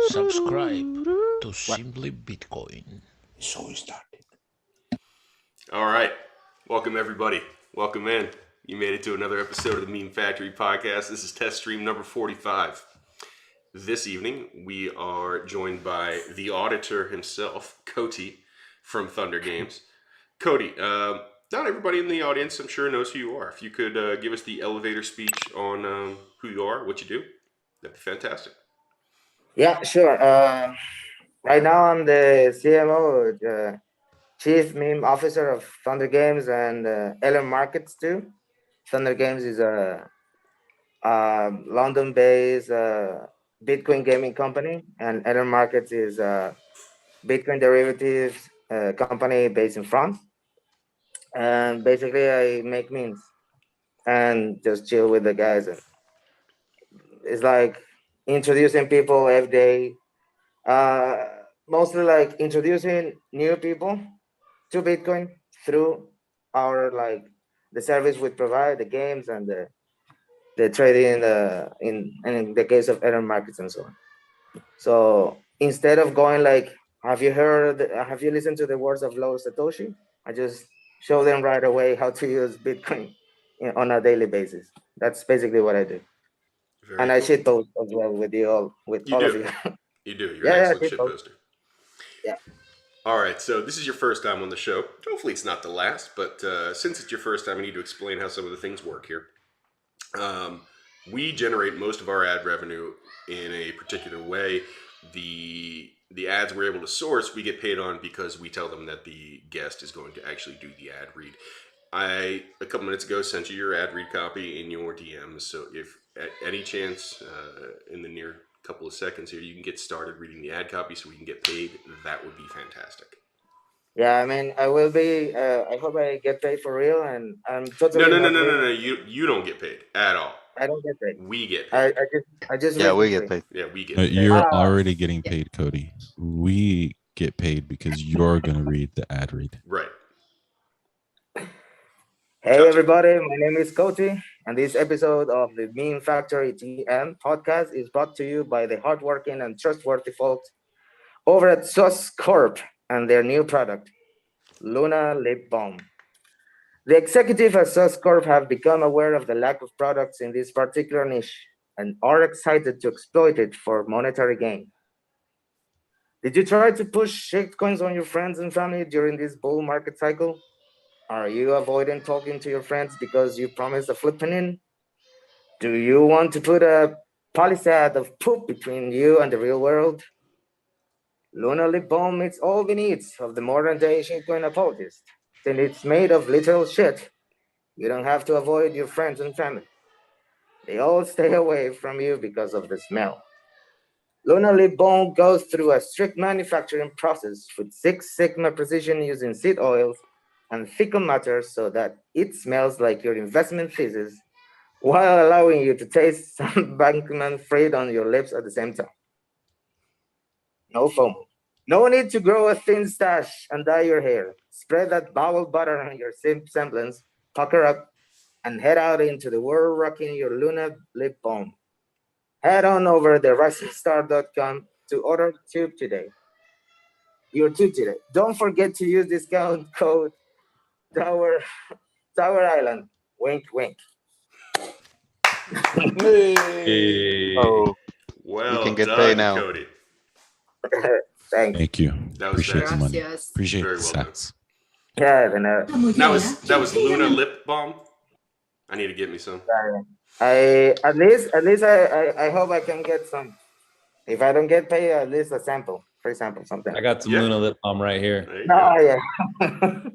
Subscribe to Simply Bitcoin. So we started. All right. Welcome, everybody. Welcome in. You made it to another episode of the Meme Factory podcast. This is test stream number 45. This evening, we are joined by the auditor himself, Koty from Thunder Games. Koty, not everybody in the audience, I'm sure, knows who you are. If you could give us the elevator speech on who you are, what you do, that'd be fantastic. Yeah, sure. Right now, I'm the CMO, Chief Meme Officer of Thunder Games and LM Markets too. Thunder Games is a London-based Bitcoin gaming company, and LM Markets is a Bitcoin derivatives company based in France. And basically, I make memes and just chill with the guys. And it's like introducing people every day. Mostly like introducing new people to Bitcoin through our the service we provide, the games and the trading in the case of Ethereum markets and so on. So instead of going have you listened to the words of Lord Satoshi? I just show them right away how to use Bitcoin on a daily basis. That's basically what I do. Very And I cool. shit post as well with all of you. You do. You're an excellent shit poster. Yeah. All right, so this is your first time on the show. Hopefully it's not the last, but since it's your first time, I need to explain how some of the things work here. We generate most of our ad revenue in a particular way. The ads we're able to source, we get paid on because we tell them that the guest is going to actually do the ad read. I, a couple minutes ago, sent you your ad read copy in your DMs, so if at any chance in the near couple of seconds here you can get started reading the ad copy so we can get paid, that would be fantastic. Yeah, I mean, I will be. I hope I get paid for real, and I'm totally. No. You don't get paid at all. I don't get paid. We get paid. I just. Yeah, we get paid. Yeah, we get paid. You're already getting paid, Koty. We get paid because you're going to read the ad read. Right. Hey everybody, my name is Koty, and this episode of the Meme Factory TM podcast is brought to you by the hardworking and trustworthy folks over at Sus Corp and their new product, Luna Lip Balm. The executives at Sus Corp have become aware of the lack of products in this particular niche and are excited to exploit it for monetary gain. Did you try to push shitcoins on your friends and family during this bull market cycle? Are you avoiding talking to your friends because you promised a flipping in? Do you want to put a palisade of poop between you and the real world? Luna Lip Balm meets all the needs of the modern day shitcoin apologist. Since it's made of literal shit, you don't have to avoid your friends and family. They all stay away from you because of the smell. Luna Lip Balm goes through a strict manufacturing process with 6 Sigma precision using seed oils and fecal matter so that it smells like your investment thesis while allowing you to taste some Bankman Fried on your lips at the same time. No FOMO. No need to grow a thin stash and dye your hair. Spread that bowel butter on your semblance, pucker up, and head out into the world rocking your Luna Lip Balm. Head on over to RisingStar.com to order tube today. Your tube today. Don't forget to use discount code Tower Island. Wink, wink. Hey. Oh, Well you can get done, paid now. Koty. Thanks. Thank you. That was Appreciate the money. Gracias. Appreciate Very the well done. sats. Yeah, then, That was Luna Lip Balm. I need to get me some. at least I hope I can get some. If I don't get paid, at least a sample, free sample, something. I got some Yeah. Luna lip balm right here. There you No, go. yeah.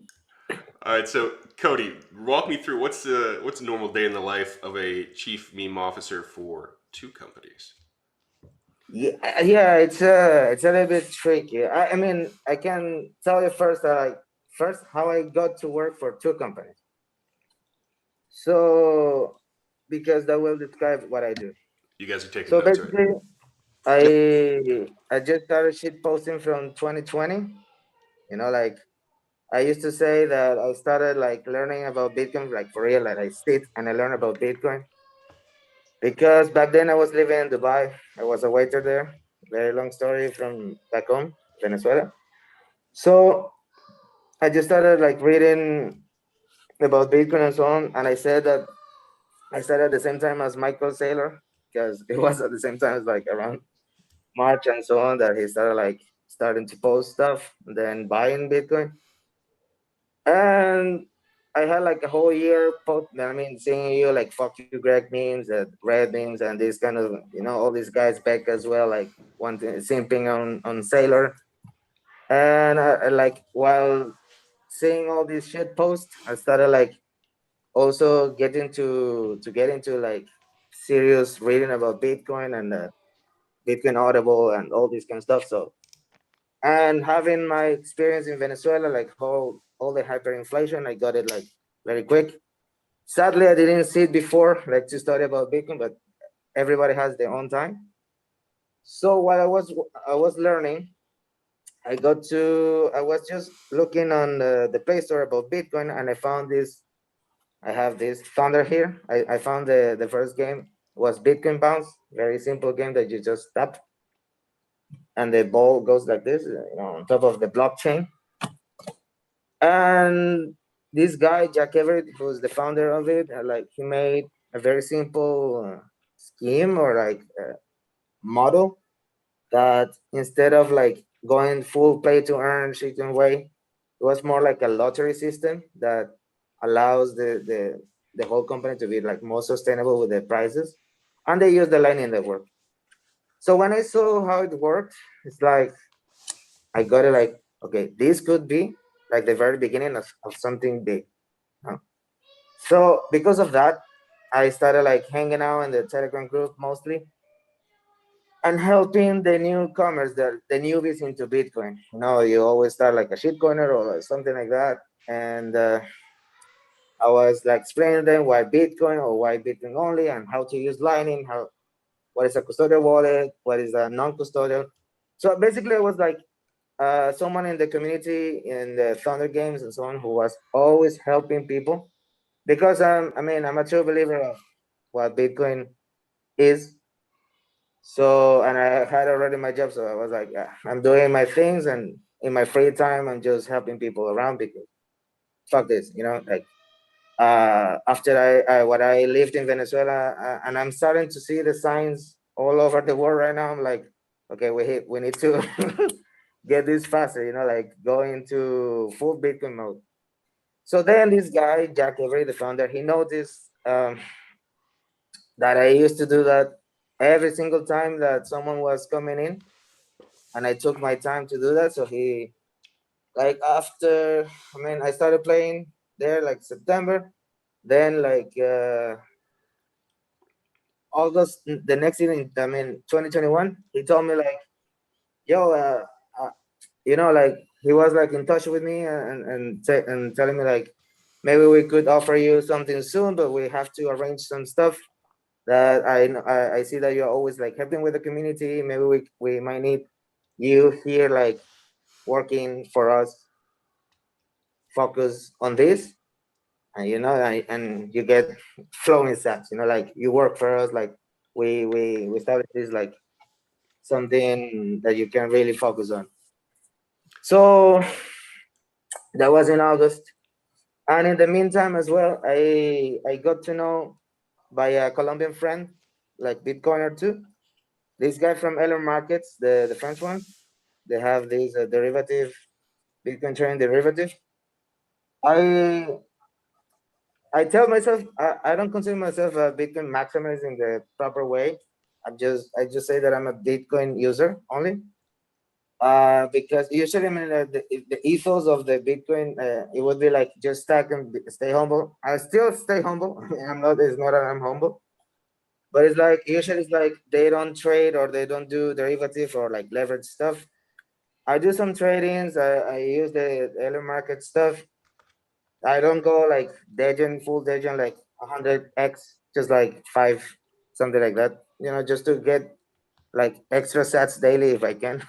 All right, so Koty, walk me through what's a normal day in the life of a chief meme officer for 2 companies. Yeah, it's a little bit tricky. I mean, I can tell you first how I got to work for 2 companies. So, because that will describe what I do. You guys are taking So notes, right? basically, I just started shit posting from 2020. I used to say that I started learning about Bitcoin, for real, I sit and I learned about Bitcoin. Because back then I was living in Dubai. I was a waiter there. very long story from back home, Venezuela. So I just started like reading about Bitcoin and so on, and I said at the same time as Michael Saylor, because it was at the same time as like around March and so on that he started like starting to post stuff, and then buying Bitcoin. And I had like a whole year seeing you like fuck you Greg memes and red memes and this kind of all these guys back as well, like one thing simping on Sailor. And like while seeing all these shit posts, I started like also getting to get into like serious reading about Bitcoin and Bitcoin Audible and all this kind of stuff. So, and having my experience in Venezuela, like all the hyperinflation, I got it like very quick. Sadly, I didn't see it before, like to study about Bitcoin, but everybody has their own time. So while I was learning, I was just looking on the Play Store about Bitcoin, and I found this. I have this Thunder here. I found the first game was Bitcoin Bounce, very simple game that you just tap, and the ball goes like this, on top of the blockchain. And this guy, Jack Everett, who's the founder of it, like he made a very simple scheme or like model that instead of like going full pay to earn chicken way, it was more like a lottery system that allows the whole company to be like more sustainable with their prices. And they use the Lightning Network. So when I saw how it worked, it's like I got it like, okay, this could be like the very beginning of something big. So because of that, I started like hanging out in the Telegram group mostly and helping the newcomers, the newbies into Bitcoin. You always start like a shitcoiner or something like that. And I was like explaining them why Bitcoin or why Bitcoin only and how to use Lightning, what is a custodial wallet, what is a non-custodial. So basically I was like someone in the community in the Thunder games and so on who was always helping people because I'm a true believer of what Bitcoin is. So, and I had already my job, so I was like, I'm doing my things, and in my free time, I'm just helping people around because fuck this, like after what I lived in Venezuela, and I'm starting to see the signs all over the world right now. I'm like, okay, we need to get this faster, like go into full Bitcoin mode. So then this guy, Jack Avery, the founder, he noticed that I used to do that every single time that someone was coming in, and I took my time to do that. So he, like after, I started playing there like September, then like August the next year, 2021, he told me like, yo, like he was like in touch with me and telling me like maybe we could offer you something soon, but we have to arrange some stuff that I see that you're always like helping with the community. Maybe we might need you here like working for us, focus on this, and and you get flowing stats. Like you work for us, like we started this like something that you can really focus on. So that was in August, and in the meantime as well, I got to know by a Colombian friend, like Bitcoiner too. This guy from Eller Markets, the French one, they have this derivative, Bitcoin trading derivative. I I tell myself I don't consider myself a Bitcoin maximalist in the proper way. I just say that I'm a Bitcoin user only. Because usually, the ethos of the Bitcoin, it would be like just stack and stay humble. I still stay humble. I'm not. It's not that I'm humble, but it's like usually it's like they don't trade or they don't do derivative or like leverage stuff. I do some tradings. I use the early market stuff. I don't go like full Degen like 100x, just like five, something like that. Just to get like extra sats daily if I can.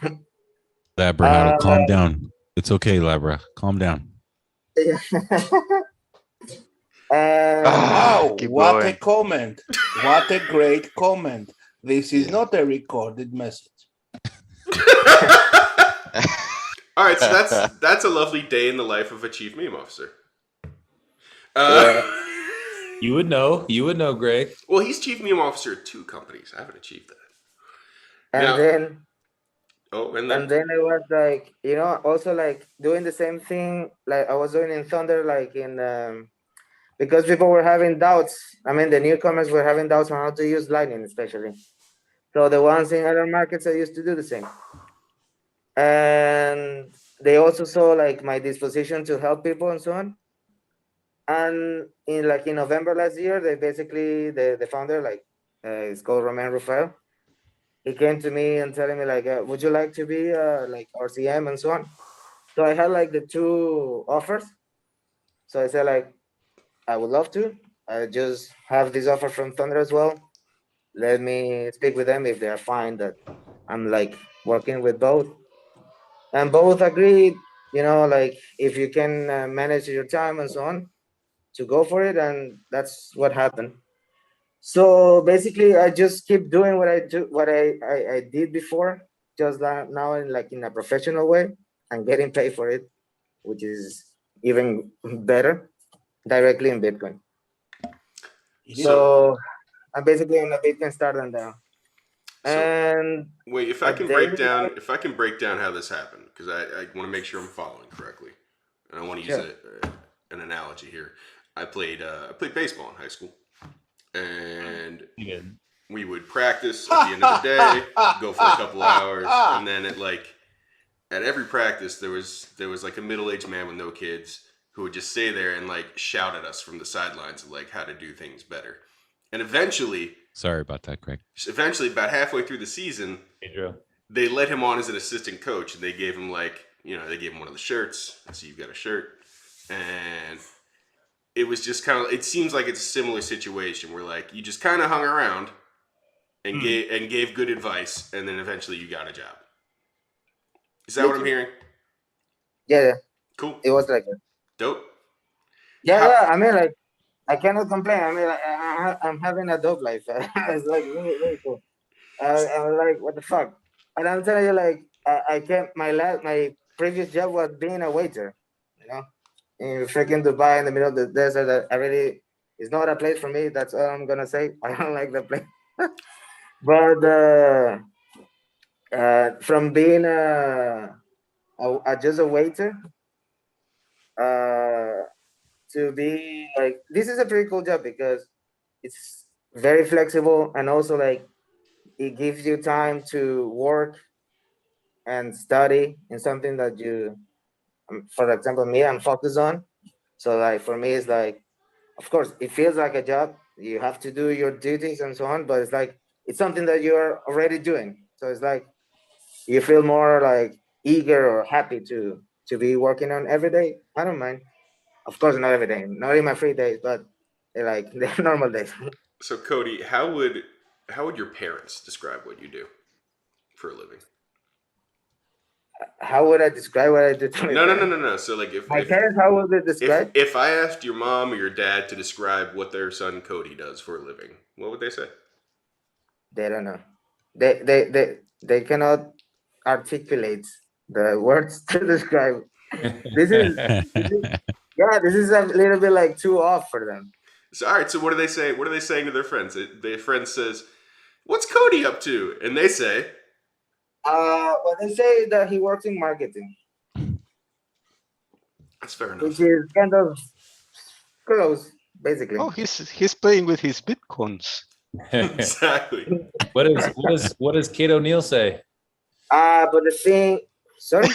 Labra, how to calm down. It's okay, Labra. Calm down. Wow, Keep what a going. comment. What a great comment. This is not a recorded message. All right, so that's a lovely day in the life of a chief meme officer. Yeah. You would know. You would know, Greg. Well, he's chief meme officer at 2 companies. I haven't achieved that. And Now, then and and then I was like, also like doing the same thing like I was doing in Thunder, like in because people were having doubts. I mean, the newcomers were having doubts on how to use Lightning, especially. So the ones in other markets, I used to do the same. And they also saw like my disposition to help people and so on. And in November last year, they basically the founder, like it's called Roman Rafael. He came to me and telling me like, would you like to be like RCM and so on? So I had like the 2 offers. So I said like, I would love to. I just have this offer from Thunder as well. Let me speak with them if they are fine that I'm like working with both. And both agreed, like if you can manage your time and so on, to go for it. And that's what happened. So basically, I just keep doing what I did before, just now in a professional way and getting paid for it, which is even better, directly in Bitcoin. So I'm basically in a Bitcoin starter now. And wait, if I can break down how this happened, because I want to make sure I'm following correctly, and I want to use an analogy here. I played baseball in high school, and we would practice at the end of the day, go for a couple hours, and then at every practice there was like a middle-aged man with no kids who would just stay there and like shout at us from the sidelines of like how to do things better. And eventually, sorry about that, Greg. About halfway through the season, they let him on as an assistant coach, and they gave him they gave him one of the shirts. So you've got a shirt, and it was just kind of. It seems like it's a similar situation where like you just kind of hung around and gave good advice, and then eventually you got a job. Is that what I'm hearing? Yeah. Cool. It was like dope. Yeah. I mean, like, I cannot complain. I mean, like, I'm having a dope life. It's like really, really cool. I'm like, what the fuck? And I'm telling you, like, I can't. My previous job was being a waiter. In freaking Dubai, in the middle of the desert. That it's not a place for me. That's all I'm gonna say. I don't like the place. But from being just a waiter, to be like, this is a pretty cool job because it's very flexible, and also like it gives you time to work and study in something that you, for example, me, I'm focused on. So like for me, it's like, of course, it feels like a job. You have to do your duties and so on, but it's like it's something that you're already doing. So it's like you feel more like eager or happy to be working on every day. I don't mind. Of course, not every day, not in my free days, but like the normal days. So Koty, how would your parents describe what you do for a living? How would I describe what I do to my parents? No. So like if My parents, how would they describe? If I asked your mom or your dad to describe what their son Koty does for a living, what would they say? They don't know. They cannot articulate the words to describe. This is a little bit like too off for them. So all right, so what do they say? What are they saying to their friends? Their friend says, "What's Koty up to?" And they say, well, they say that he works in marketing. That's fair enough. Which is kind of close, basically. Oh, he's playing with his bitcoins. Exactly. What does Kate O'Neill say? But the thing, sorry.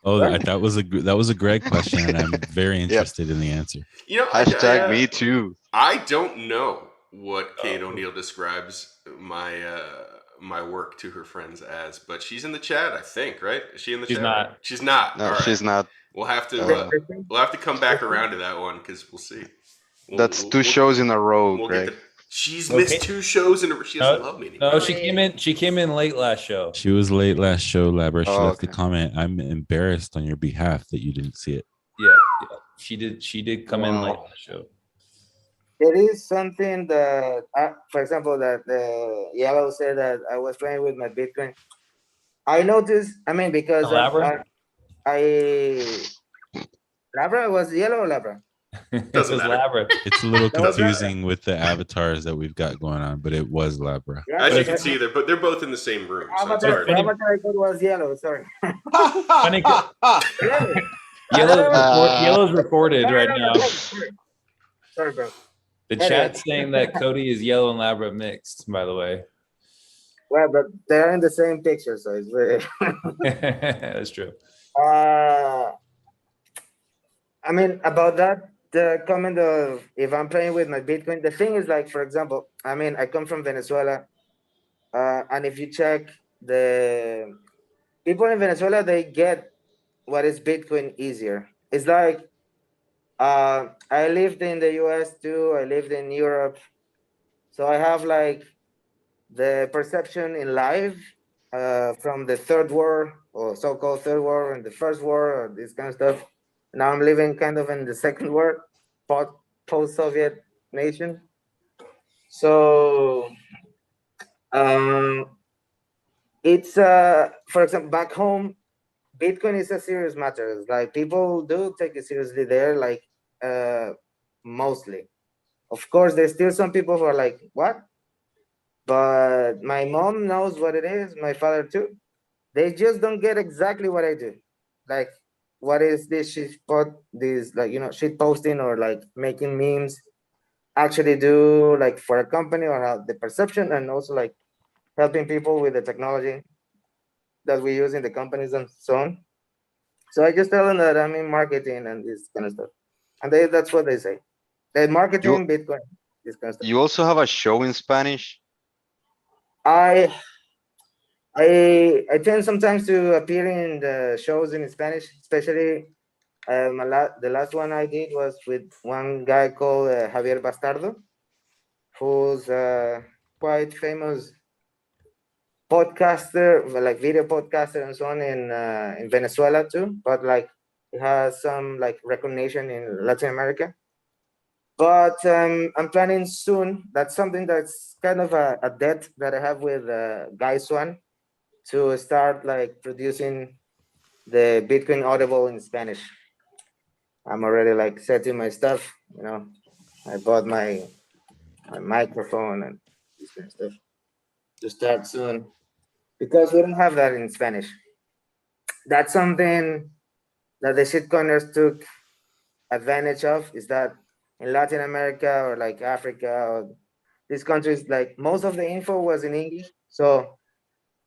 Oh, that was a Greg question, and I'm very interested in the answer. Hashtag me too. I don't know what Kate O'Neill describes my work to her friends as, but she's in the chat, I think, right? Is she in the chat? Not. She's not. No, she's not. We'll have to come back around to that one because we'll see. That's 2 shows in a row, Greg. She's missed 2 shows in a row. She doesn't love me anymore. No, she came in late last show. She was late last show, Labra. She left a comment. I'm embarrassed on your behalf that you didn't see it. Yeah. She did come in late last show. There is something that, for example, that Yellow said that I was playing with my Bitcoin. I noticed. I mean, because Labra? Labra was yellow or Labra? It Doesn't was matter. Labra. It's a little That was Labra. confusing with the avatars that we've got going on, but it was Labra. Yeah, As you but can see, they're both in the same room, so it's Avatar, hard. the Avatar I thought was yellow. Sorry. Funny. Really? Yellow's recorded No, right no, no, now. sorry, bro. The Anyway. chat's saying that Koty is yellow and Labra mixed, by the way. Well, but they're in the same picture, so it's very. That's true. I mean, about that, the comment of if I'm playing with my Bitcoin, the thing is like, for example, I mean, I come from Venezuela, and if you check the people in Venezuela, they get what is Bitcoin easier. It's like, I lived in the US too, I lived in Europe, so I have like the perception in life from the third world or so-called third world and the first world or this kind of stuff. Now I'm living kind of in the second world, post-Soviet nation. So it's for example, back home, Bitcoin is a serious matter. It's like people do take it seriously there, like mostly. Of course, there's still some people who are like, what? But my mom knows what it is, my father too. They just don't get exactly what I do. Like, what is this shit this, like, shit posting or like making memes actually do, like, for a company or how the perception, and also like helping people with the technology that we use in the companies and so on. So I just tell them that I'm in marketing and this kind of stuff. And that's what they say. They marketing, Bitcoin, this kind of stuff. You also have a show in Spanish? I tend sometimes to appear in the shows in Spanish, especially the last one I did was with one guy called Javier Bastardo, who's quite famous podcaster, like video podcaster and so on in Venezuela too, but like he has some like recognition in Latin America. But I'm planning soon. That's something that's kind of a debt that I have with Guy Swan, to start like producing the Bitcoin Audible in Spanish. I'm already like setting my stuff, I bought my microphone and this kind of stuff to start soon, because we don't have that in Spanish. That's something that the shitcoiners took advantage of, is that in Latin America or like Africa or these countries, like most of the info was in English. So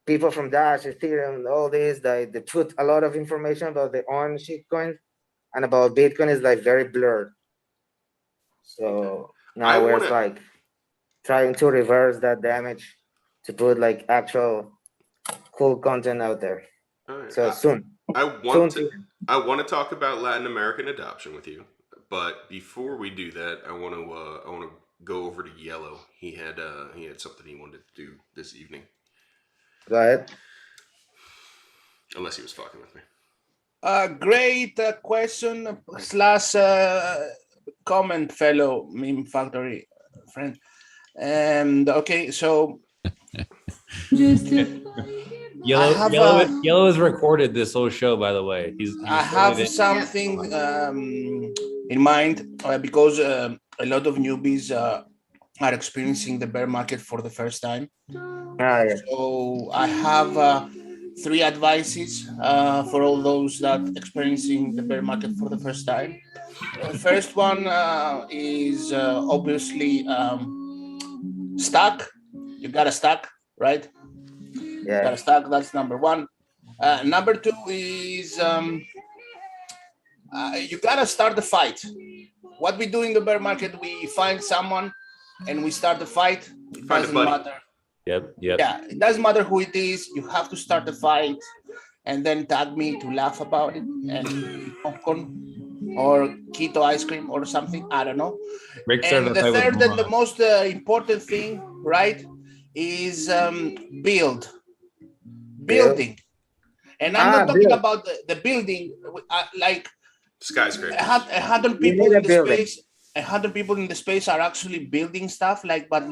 people from Dash, Ethereum, all these, they put a lot of information about their own shitcoins, and about Bitcoin is like very blurred. So now we're like trying to reverse that damage to put like actual cool content out there. Right. So soon. I want to talk about Latin American adoption with you, but before we do that, I want to go over to Yellow. He had something he wanted to do this evening. Go ahead. Unless he was fucking with me. Great question / comment, fellow Meme Factory friend. Okay, so Yellow has recorded this whole show, by the way. I have something in mind because a lot of newbies are experiencing the bear market for the first time. So I have 3 advices for all those that experiencing the bear market for the first time. The first one is obviously stack. You got to stack, right? Yeah. Got to stack. That's number 1. Number 2 is you got to start the fight. What we do in the bear market, we find someone and we start the fight. It doesn't matter. Yep. Yeah, it doesn't matter who it is. You have to start the fight and then tag me to laugh about it and popcorn or keto ice cream or something. I don't know. And the third and the most important thing, right, is building. And I'm not talking about the building, like skyscraper. 100 people in the space. 100 people in the space are actually building stuff, but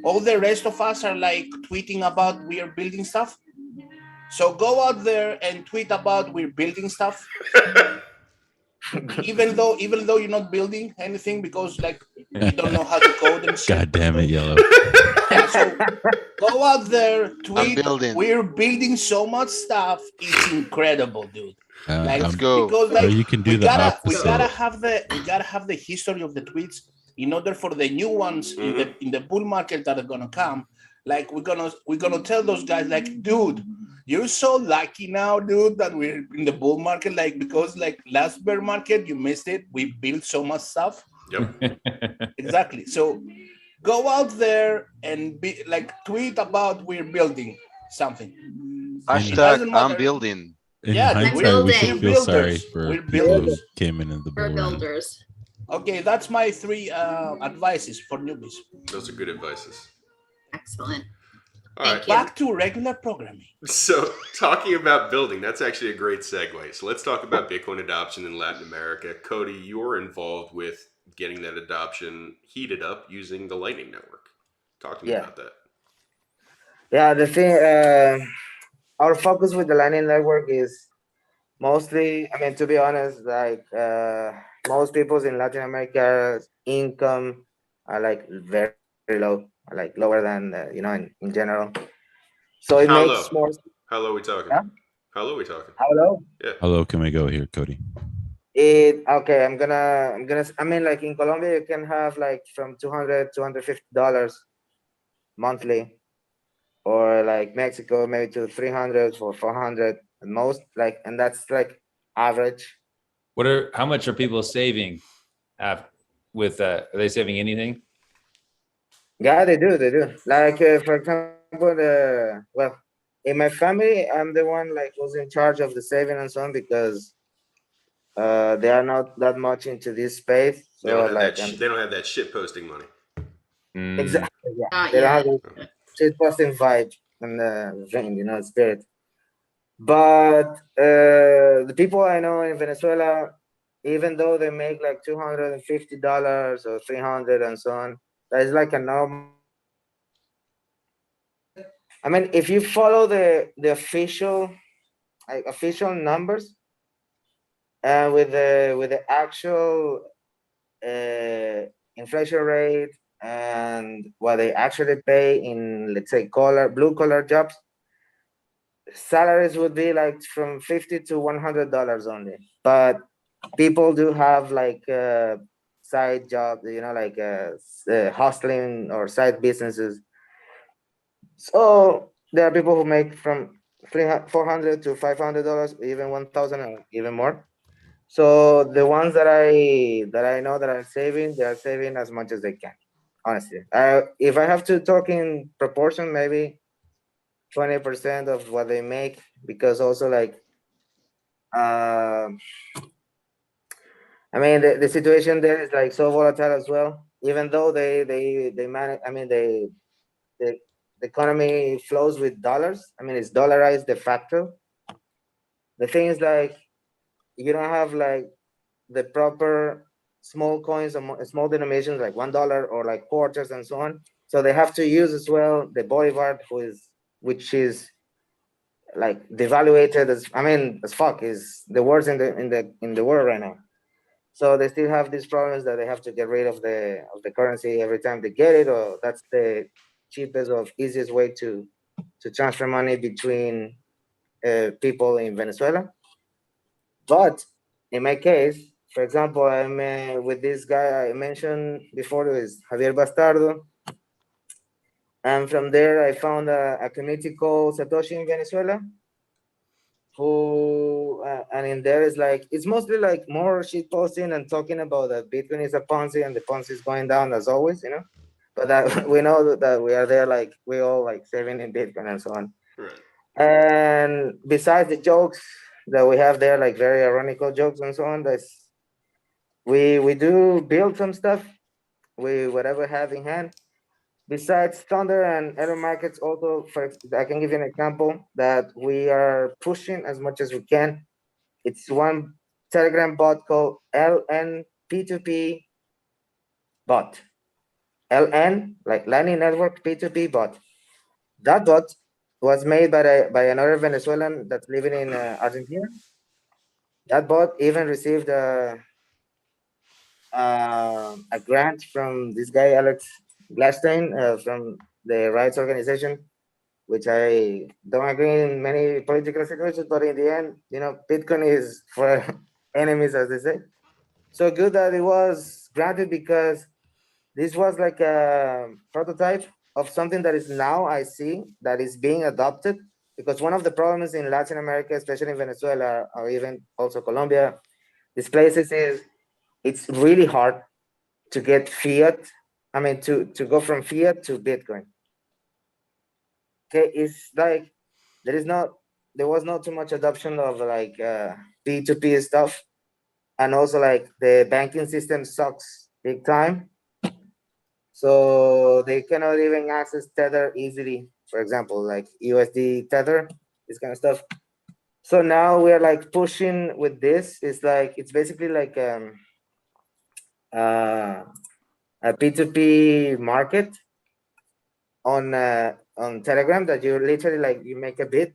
all the rest of us are like tweeting about we are building stuff. So go out there and tweet about we're building stuff. even though you're not building anything because like you don't know how to code and shit. God damn it, Yellow. Yeah, so go out there, I'm tweet. building. We're building so much stuff. It's incredible, dude. Like, Let's go. because Or like you can do we the gotta opposite. have the history of the tweets in order for the new ones in the bull market that are gonna come. Like we're gonna tell those guys like, dude, you're so lucky now, dude, that we're in the bull market. Like because like last bear market you missed it. We built so much stuff. Yep. Exactly. So go out there and be like tweet about we're building something. Hashtag doesn't matter. I'm building. In Yeah, hindsight, we should building. feel We're sorry builders. for We're people builders. who came in the We're bull run. builders. Okay, that's my 3 advices for newbies. Those are good advices. Excellent. All Thank right. you. Back to regular programming. So, talking about building, that's actually a great segue. So, let's talk about Bitcoin adoption in Latin America. Koty, you're involved with getting that adoption heated up using the Lightning Network. Talk to me about that. Yeah, the thing, our focus with the Lightning Network is mostly, I mean, to be honest, like most people's in Latin America's income are like very low, like lower than, in general. So it How makes low? more. How low are we talking? Huh? How low are we talking? How low? How low can we go here, Cody? Okay, I mean, like in Colombia, you can have like from $200 monthly, or like Mexico, maybe to 300 or 400 at most, like, and that's like average. How much are people saving with are they saving anything? Yeah, they do. Like, for example, well, in my family, I'm the one like who's in charge of the saving and so on, because they are not that much into this space. So They don't have like, they don't have that shit posting money. exactly, yeah. Not They don't yet. have the shit posting vibe and the spirit. But the people I know in Venezuela, even though they make like $250 or 300 and so on, that is like a normal. I mean, if you follow the official numbers, with the actual inflation rate and what they actually pay in, let's say, blue collar jobs, salaries would be like from $50 to $100 only. But people do have like side jobs, like hustling or side businesses. So there are people who make from $400 to $500, even $1,000, or even more. So the ones that I know that are saving, they are saving as much as they can. Honestly, if I have to talk in proportion, maybe 20% of what they make, because also like, I mean, the situation there is like so volatile as well. Even though they manage, I mean, the economy flows with dollars. I mean, it's dollarized de facto. The thing is like, you don't have like the proper small coins or small denominations like $1 or like quarters and so on. So they have to use as well the bolivar, which is like devaluated as fuck, is the worst in the world right now. So they still have these problems that they have to get rid of the currency every time they get it, or that's the cheapest or easiest way to transfer money between people in Venezuela. But in my case, for example, I'm with this guy I mentioned before, who is Javier Bastardo. And from there, I found a community called Satoshi in Venezuela, who, and in there is like, it's mostly like more shit posting and talking about that Bitcoin is a Ponzi and the Ponzi is going down as always, But that we know that we are there, like we all like saving in Bitcoin and so on. Right. And besides the jokes that we have there, like very ironical jokes and so on, we do build some stuff we whatever have in hand. Besides Thunder and other markets, also, I can give you an example that we are pushing as much as we can. It's one Telegram bot called LNP2P bot. LN, like Lightning Network P2P bot. That bot was made by another Venezuelan that's living in Argentina. That bot even received a grant from this guy Alex Gladstein from the rights organization, which I don't agree in many political situations, but in the end, Bitcoin is for enemies, as they say. So good that it was granted because this was like a prototype of something that is now I see that is being adopted. Because one of the problems in Latin America, especially in Venezuela or even also Colombia, these places is it's really hard to get fiat. I mean, to go from fiat to Bitcoin. Okay, it's like there was not too much adoption of like P2P stuff, and also like the banking system sucks big time, so they cannot even access Tether easily. For example, like USD Tether, this kind of stuff. So now we're like pushing with this. It's like it's basically like uh, a P2P market on Telegram that you literally like you make a bid,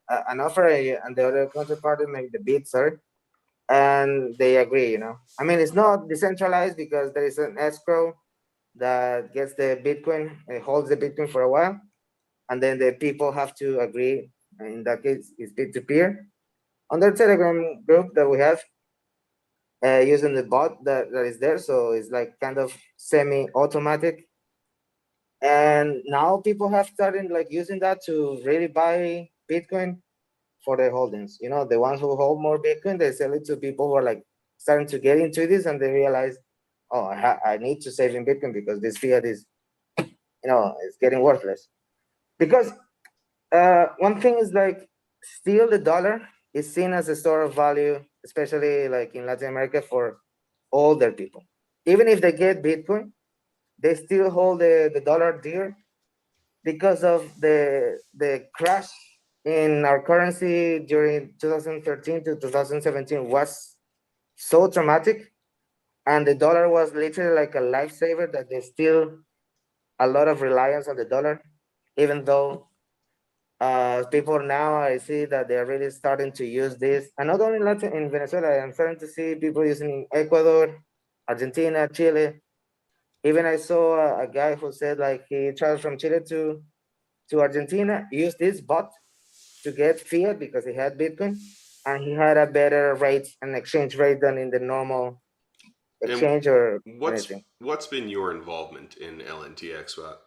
an offer, and the other counterparty make the bid, sorry, and they agree. I mean, it's not decentralized because there is an escrow that gets the Bitcoin, holds the Bitcoin for a while, and then the people have to agree. In that case, it's peer-to-peer. On the Telegram group that we have, using the bot that is there, so it's like kind of semi-automatic. And now people have started like using that to really buy Bitcoin for their holdings. The ones who hold more Bitcoin, they sell it to people who are like starting to get into this, and they realize, oh, I need to save in Bitcoin because this fiat is, it's getting worthless. Because one thing is like, still the dollar is seen as a store of value, especially like in Latin America for older people. Even if they get Bitcoin, they still hold the dollar dear because of the crash in our currency during 2013 to 2017 was so traumatic, and the dollar was literally like a lifesaver, that there's still a lot of reliance on the dollar, even though people now I see that they're really starting to use this, and not only in Venezuela. I'm starting to see people using Ecuador, Argentina, Chile. Even I saw a guy who said like he traveled from Chile to Argentina, used this bot to get fiat because he had Bitcoin, and he had a better rate and exchange rate than in the normal exchange or anything. What's been your involvement in LNTX Swap?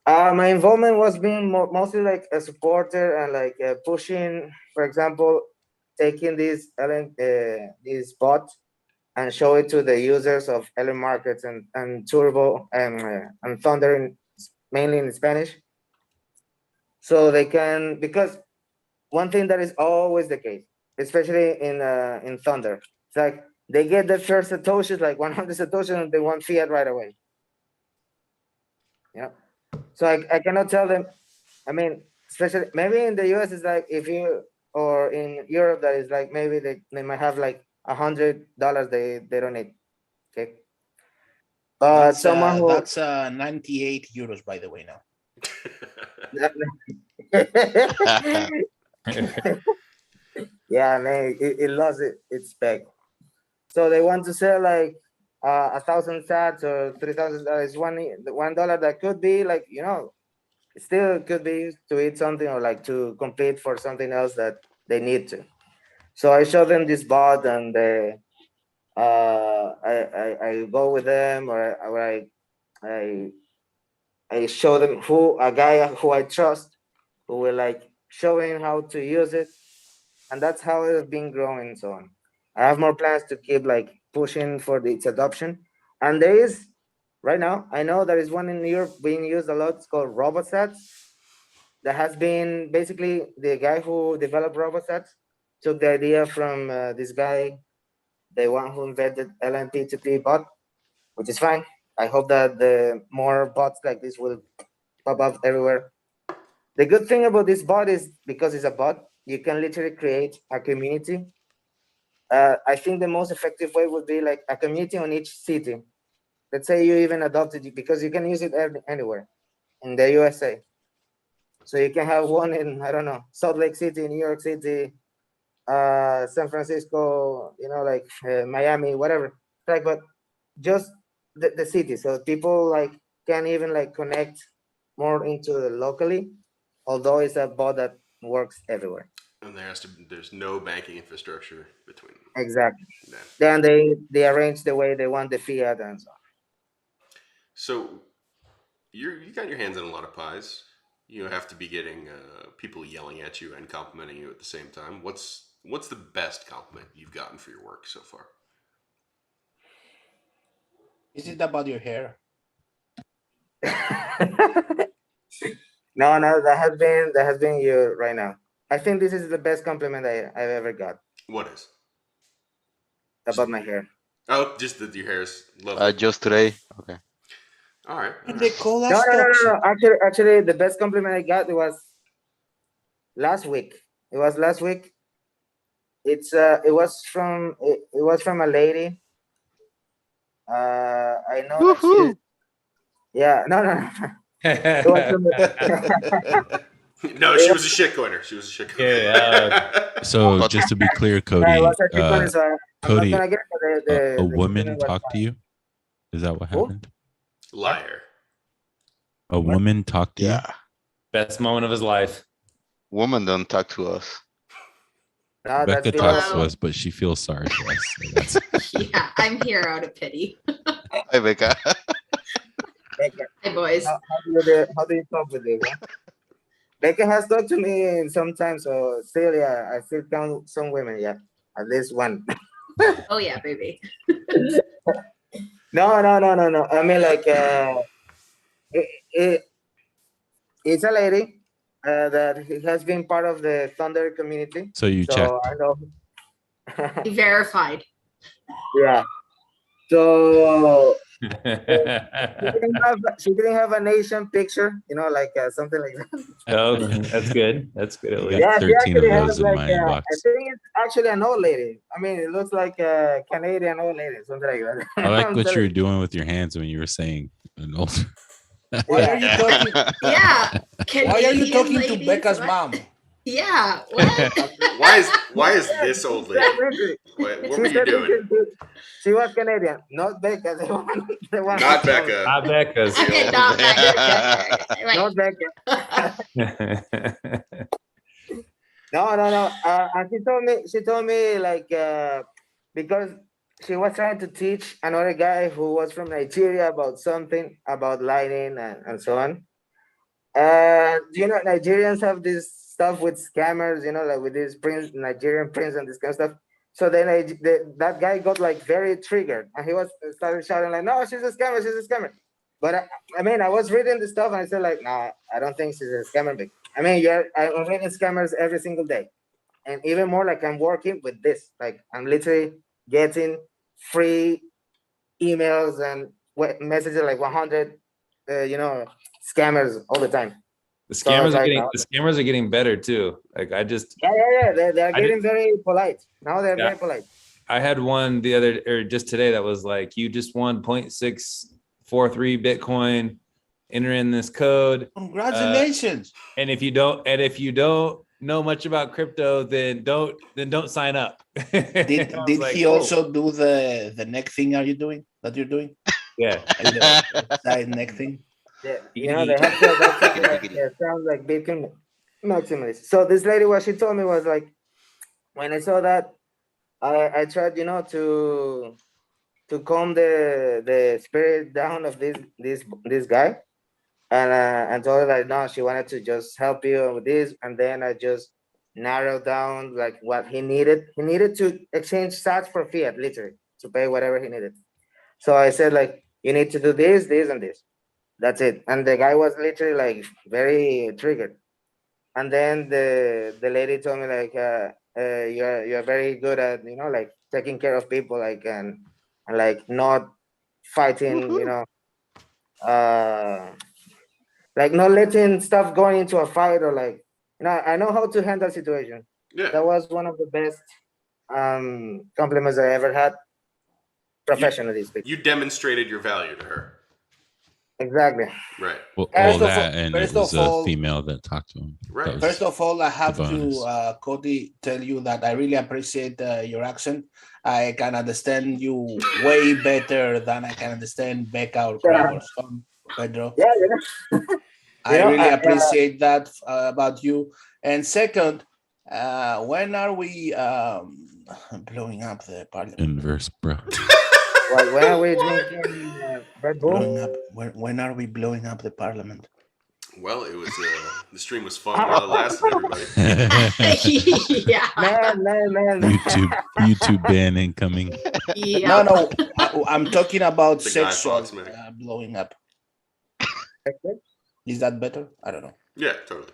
My involvement was being mostly like a supporter and like pushing, for example, taking this bot and show it to the users of LM Markets and Turbo and Thunder, mainly in Spanish, so they can, because one thing that is always the case, especially in Thunder, it's like they get the first satoshis, like 100 satoshis, and they want fiat right away. Yeah. So I cannot tell them. I mean, especially maybe in the US, it's like if you, or in Europe, that is like maybe they might have like $100 they don't need. Okay. But someone who That's 98 euros, by the way, now. Yeah, man, it lost its spec. So they want to sell like 1,000 sats or $3,000. $1 that could be like, it still could be used to eat something or like to compete for something else that they need to. So I show them this bot, and I go with them, or I show them a guy who I trust, who will like showing how to use it, and that's how it has been growing and so on. I have more plans to keep like pushing for its adoption, and there is right now. I know there is one in Europe being used a lot. It's called RoboSats. That has been basically the guy who developed RoboSats took the idea from this guy, the one who invented LNP2P bot, which is fine. I hope that the more bots like this will pop up everywhere. The good thing about this bot is because it's a bot, you can literally create a community. I think the most effective way would be like a community on each city. Let's say you even adopted it, because you can use it anywhere in the USA. So you can have one in, I don't know, Salt Lake City, New York City, San Francisco, like Miami, whatever. Like, but just the city. So people like can even like connect more into the locally, although it's a bot that works everywhere. And there's no banking infrastructure between them. Exactly. Yeah. Then they arrange the way they want the fiat and so on. So you got your hands in a lot of pies. You have to be getting people yelling at you and complimenting you at the same time. What's the best compliment you've gotten for your work so far? Is it about your hair? No, that has been you right now. I think this is the best compliment I've ever got What is? about my hair. Oh, just that your hair is lovely. Just today. Okay. All right. And they call us No. toxic. Actually, the best compliment I got was last week. It was last week. It was from a lady. I know that Woohoo! yeah, no. It was from No, she was a shitcoiner. She was a shitcoiner. Yeah. So But- just to be clear, it Cody, was actually funny, so I'm not Cody, gonna get a the woman compliment was talked to you? Is that what Who? happened? Liar. A woman talked to you? Yeah. Best moment of his life. Woman don't talk to us. No, that's Becca been talks to Hello. us, but she feels sorry for us. So that's- Yeah, I'm here out of pity. Hi, Becca. Becca. Hi, boys. How do you talk with it? Huh? Becca has talked to me sometimes, so still, yeah, I still count some women, yeah, at least one. Oh, yeah, baby. No. I mean, like, it, it's a lady that has been part of the Thunder community. So you So checked. I know. Verified. Yeah. So she didn't have a nation picture, like something like that. Oh, that's good. That's good at I least. got Yeah, she 13 of actually has those in like my I inbox. think it's actually an old lady. I mean, it looks like a Canadian old lady, something like that. I like I'm what you telling were doing with your hands when you were saying an old. Why are you talking? Yeah. Why are you Canadian talking to ladies, Becca's what? mom? Yeah. What? Why is this old lady? What were you doing? She was Canadian, not Becca. The one Not Becca. Not Becca's. Okay, not Becca. Not Becca. No. And she told me like because she was trying to teach another guy who was from Nigeria about something about lighting and so on. And Nigerians have this stuff with scammers, like with these Nigerian prince and this kind of stuff. So then that guy got like very triggered, and he started shouting like, "No, she's a scammer! She's a scammer!" But I mean, I was reading the stuff and I said like, "Nah, I don't think she's a scammer." I mean, I'm reading scammers every single day, and even more like I'm working with this. Like I'm literally getting free emails and messages like 100, scammers all the time. The So I was like, no. the scammers are getting better too. Like I just Yeah. They're I getting very polite now. They're Yeah. very polite. I had one just today that was like, you just won 0.643 Bitcoin, enter in this code. Congratulations. And if you don't know much about crypto, then don't sign up. Did I was like, he "Whoa." also do the neck thing? You're doing? Yeah. Like the side neck thing? Yeah, they have that sounds like Bitcoin maximalist. So this lady, what she told me was like, when I saw that, I tried, to calm the spirit down of this guy, and told her like, no, she wanted to just help you with this, and then I just narrowed down like what he needed. He needed to exchange sats for fiat, literally, to pay whatever he needed. So I said like, you need to do this, and this. That's it. And the guy was literally like very triggered. And then the lady told me like, you're very good at like taking care of people, like and like not fighting, like not letting stuff going into a fight, or like I know how to handle situation. Yeah. That was one of the best compliments I ever had, professionally speaking. You demonstrated your value to her. Exactly. Right. Well, First of that, and it first was of a all- female that talked to him. Right. That was First of all, I have the to, bonus. Cody, tell you that I really appreciate your accent. I can understand you way better than I can understand Becca or Craig or Sean, Pedro. Yeah. I know, really I- appreciate that about you. And second, when are we blowing up the parliament? inverse, bro. When are we drinking Red Bull? Blowing up. When are we blowing up the parliament? Well, it was the stream was fun while it lasted, everybody. Yeah. Man. YouTube ban incoming. Yeah. No, I'm talking about The Guy sexual Fawkes, man. blowing up. Is that better? I don't know. Yeah, totally.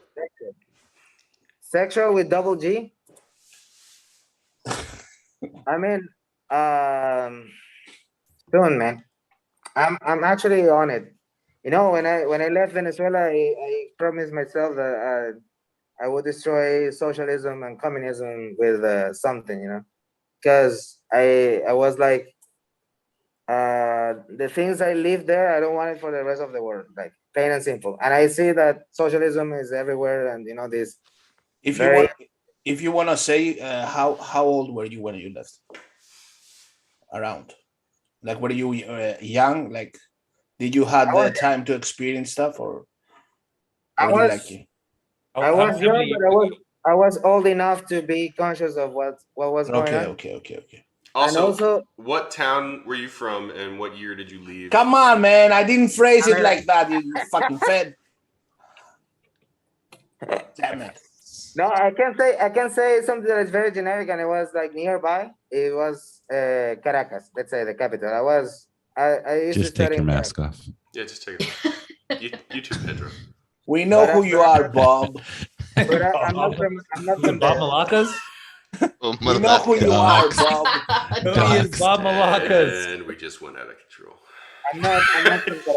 Sexual with double G. I mean, soon, man. I'm actually on it. You know, when I left Venezuela, I promised myself that I would destroy socialism and communism with something, you know, because I was like, the things I live there, I don't want it for the rest of the world, like plain and simple. And I see that socialism is everywhere, and you know this. If you want to say how old were you when you left? Around, like, were you young? Like, did you have the time to experience stuff, or I were you was lucky? I was young, but I was old enough to be conscious of what was going on. Okay. Also, what town were you from, and what year did you leave? Come on, man! I didn't phrase it like that. You fucking fed. Damn it. No, I can say something that is very generic, and it was like nearby. It was Caracas, let's say the capital. I used Just to study take your in mask off. Yeah, just take it. You too, Pedro. We know who you are, Bob. But I'm not from Bob there. Malacas? We know who you are, Bob. Who is Bob Malacas? And we just went out of control. I'm not from Caracas.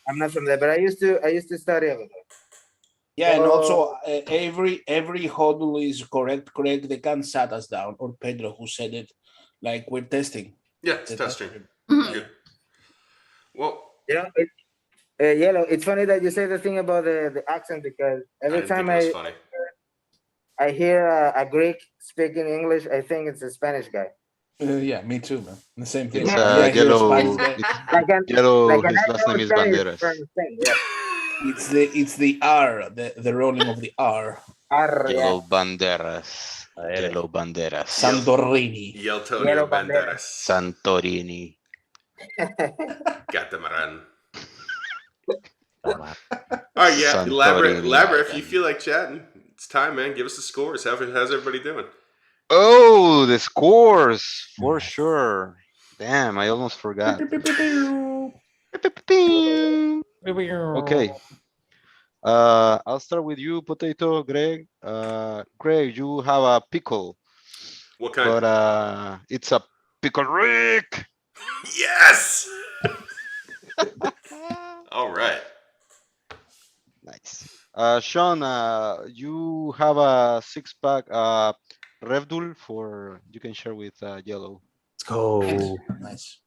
I'm not from there, but I used to study over there. Yeah, and also every huddle is correct. They can't shut us down, or Pedro who said it. Like, we're testing. Yeah, it's testing. Good. Well, You know, Yellow. It's funny that you say the thing about the accent, because every time I hear a Greek speaking English, I think it's a Spanish guy. Yeah, me too, man. The same thing. It's Yellow. Yellow. His last name is Banderas. It's the R, the rolling of the R. Yellow Banderas. Yellow Banderas. Santorini. Yellow Banderas. Santorini. Catamaran. All right, yeah. Elaborate if you feel like chatting. It's time, man. Give us the scores. How's everybody doing? Oh, the scores for sure. Damn, I almost forgot. Okay. I'll start with you, Potato, Greg. Greg, you have a pickle. What kind? But it's a pickle Rick. Yes. All right. Nice. Sean, you have a 6-pack Revdul you can share with Yellow. Let's go. Nice.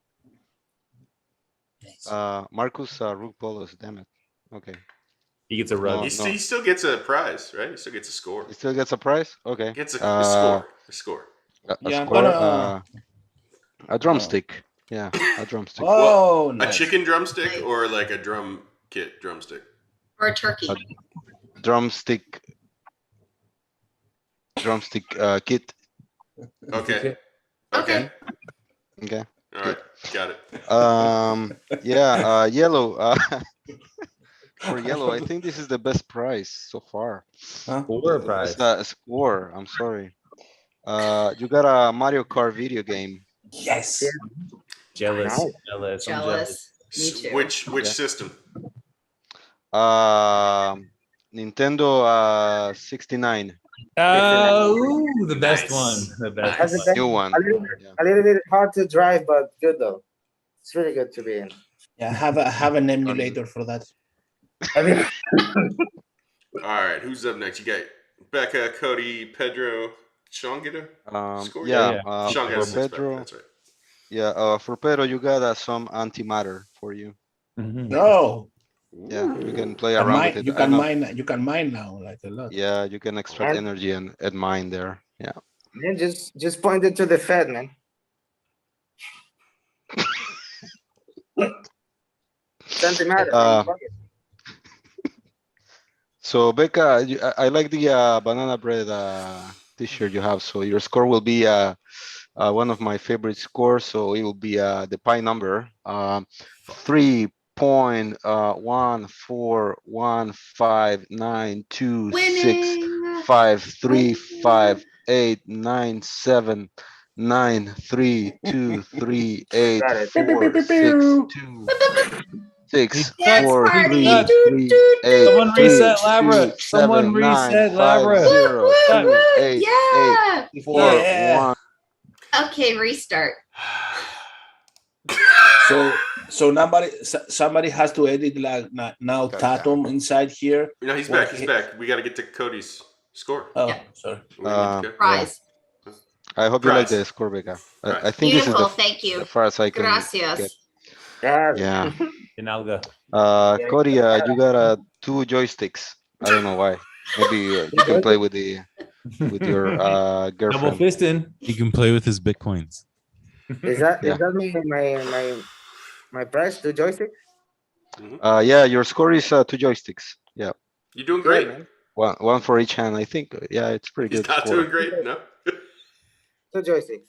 Marcus Rook Polos, damn it. Okay. He gets a rub. He still gets a prize, right? He still gets a score. He still gets a prize? Okay. Gets a score. A score. A score. A drumstick. Yeah, a drumstick. Oh, nice. A chicken drumstick or like a drum kit drumstick? Or a turkey. Drumstick kit. Okay. Okay. Okay. All right. Got it. Yeah, Yellow. For Yellow, I think this is the best prize so far. Score prize. Score. I'm sorry. You got a Mario Kart video game. Yes. Jealous. Nice. Jealous. I'm Jealous. Me too. Which system? Nintendo 69. Oh, the best Nice. one. The best. That's one. the New one. A little bit hard to drive, but good though. It's really good to be in. Yeah, have an emulator for that. All right. Who's up next? You got Becca, Cody, Pedro, Sean get a score? Yeah. Sean got a For 6-pack. Pedro, That's right. Yeah, for Pedro, you got some antimatter for you. No. Yeah, you can play And around with mine, it. you I can know. mine, you can mine now like a lot. Yeah, you can extract And energy and mine there. Yeah. man, just point it to the Fed, man. It's antimatter. Uh, so Becca, I like the banana bread t-shirt you have. So your score will be one of my favorite scores. So it will be the pi number 3.1441599236539332844626434383432 Someone reset Labra. Someone reset Labra. 328327888 Yeah. four Yeah. one. Okay, restart. So somebody has to edit like now Tatum inside here. No, he's Where back. He's back. We got to get to Cody's score. Oh, Yeah. sorry. We gotta get to Cody. Prize. I hope you like Prize. the score, Becca. Prize. I think this is Beautiful. Thank you. the far as I can get. Gracias. Yeah. Inalga. Cody, you got 2 joysticks. I don't know why. Maybe you can play with your Double girlfriend. fisting. He can play with his bitcoins. Is that Yeah. is that my price? 2 joysticks? Yeah, your score is 2 joysticks. Yeah. You're doing Yeah, great. man. One for each hand. I think. Yeah, it's pretty He's good not score. doing great. No. 2 joysticks.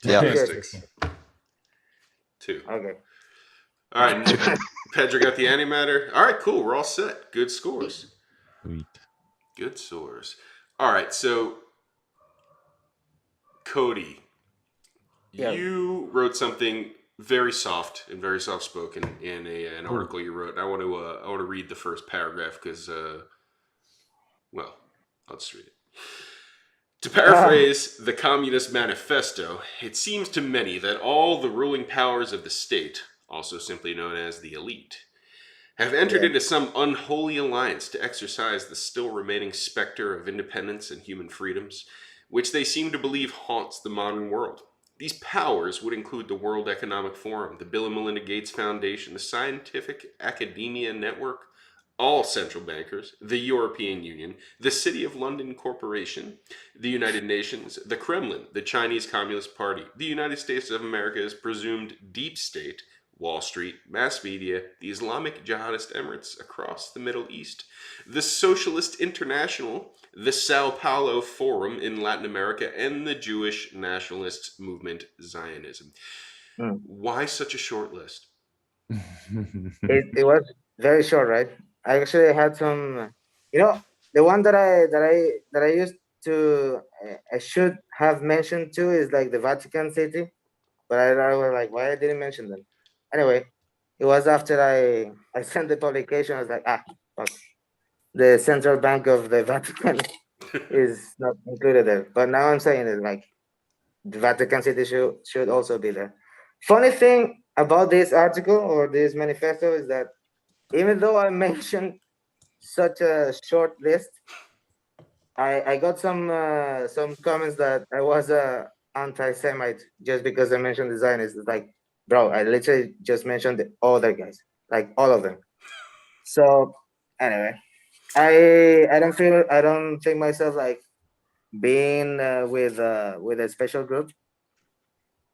Yeah. Two Joysticks. joysticks. 2. Okay. All right. Pedro got the antimatter. All right, cool. We're all set. Good scores. Sweet. Good scores. All right, so Cody, Yeah. you wrote something very soft and very soft spoken in an article you wrote. And I want to read the first paragraph because well, I'll just read it. To paraphrase the Communist Manifesto, it seems to many that all the ruling powers of the state, also simply known as the elite, have entered into some unholy alliance to exercise the still remaining specter of independence and human freedoms, which they seem to believe haunts the modern world. These powers would include the World Economic Forum, the Bill and Melinda Gates Foundation, the Scientific Academia Network, all central bankers, the European Union, the City of London Corporation, the United Nations, the Kremlin, the Chinese Communist Party, the United States of America's presumed deep state, Wall Street, mass media, the Islamic Jihadist Emirates across the Middle East, the Socialist International, the Sao Paulo Forum in Latin America, and the Jewish nationalist movement Zionism. Why such a short list? It was very short, right? I actually had some, the one that I used to, I should have mentioned too is like the Vatican City, but I was like, why I didn't mention them? Anyway, it was after I sent the publication. I was like, fuck. The Central Bank of the Vatican is not included there. But now I'm saying it like the Vatican City should also be there. Funny thing about this article or this manifesto is that even though I mentioned such a short list, I got some comments that I was a anti-Semite just because I mentioned the Zionists. It's like, bro, I literally just mentioned the other guys, like all of them. So anyway, I don't think myself like being with a special group.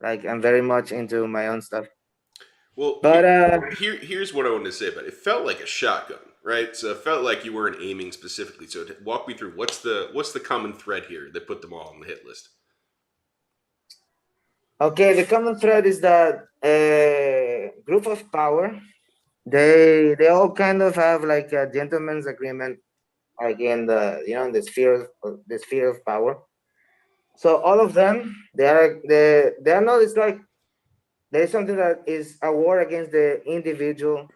Like I'm very much into my own stuff. Well, but here's what I wanted to say about it. It felt like a shotgun, right? So it felt like you weren't aiming specifically. So walk me through what's the common thread here that put them all on the hit list. Okay, the common thread is that a group of power, they all kind of have like a gentleman's agreement, like in the in the sphere of power. So all of them, they are not. It's like there is something that is a war against the individual,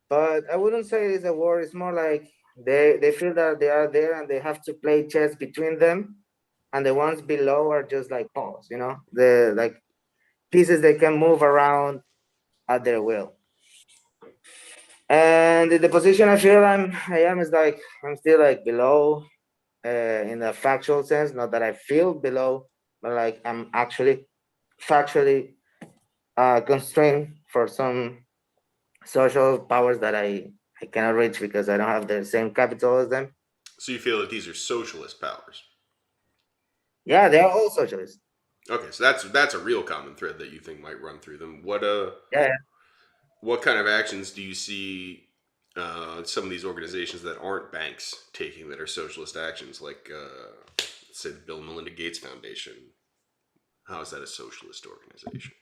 but I wouldn't say it's a war. It's more like they feel that they are there and they have to play chess between them, and the ones below are just like pawns. The like pieces they can move around at their will. And the position I feel I am is like I'm still like below, in a factual sense. Not that I feel below, but like I'm actually factually constrained for some social powers that I cannot reach because I don't have the same capital as them. So you feel that these are socialist powers? Yeah, they are all socialists. Okay, so that's a real common thread that you think might run through them. Yeah. What kind of actions do you see some of these organizations that aren't banks taking that are socialist actions, like say the Bill and Melinda Gates Foundation? How is that a socialist organization?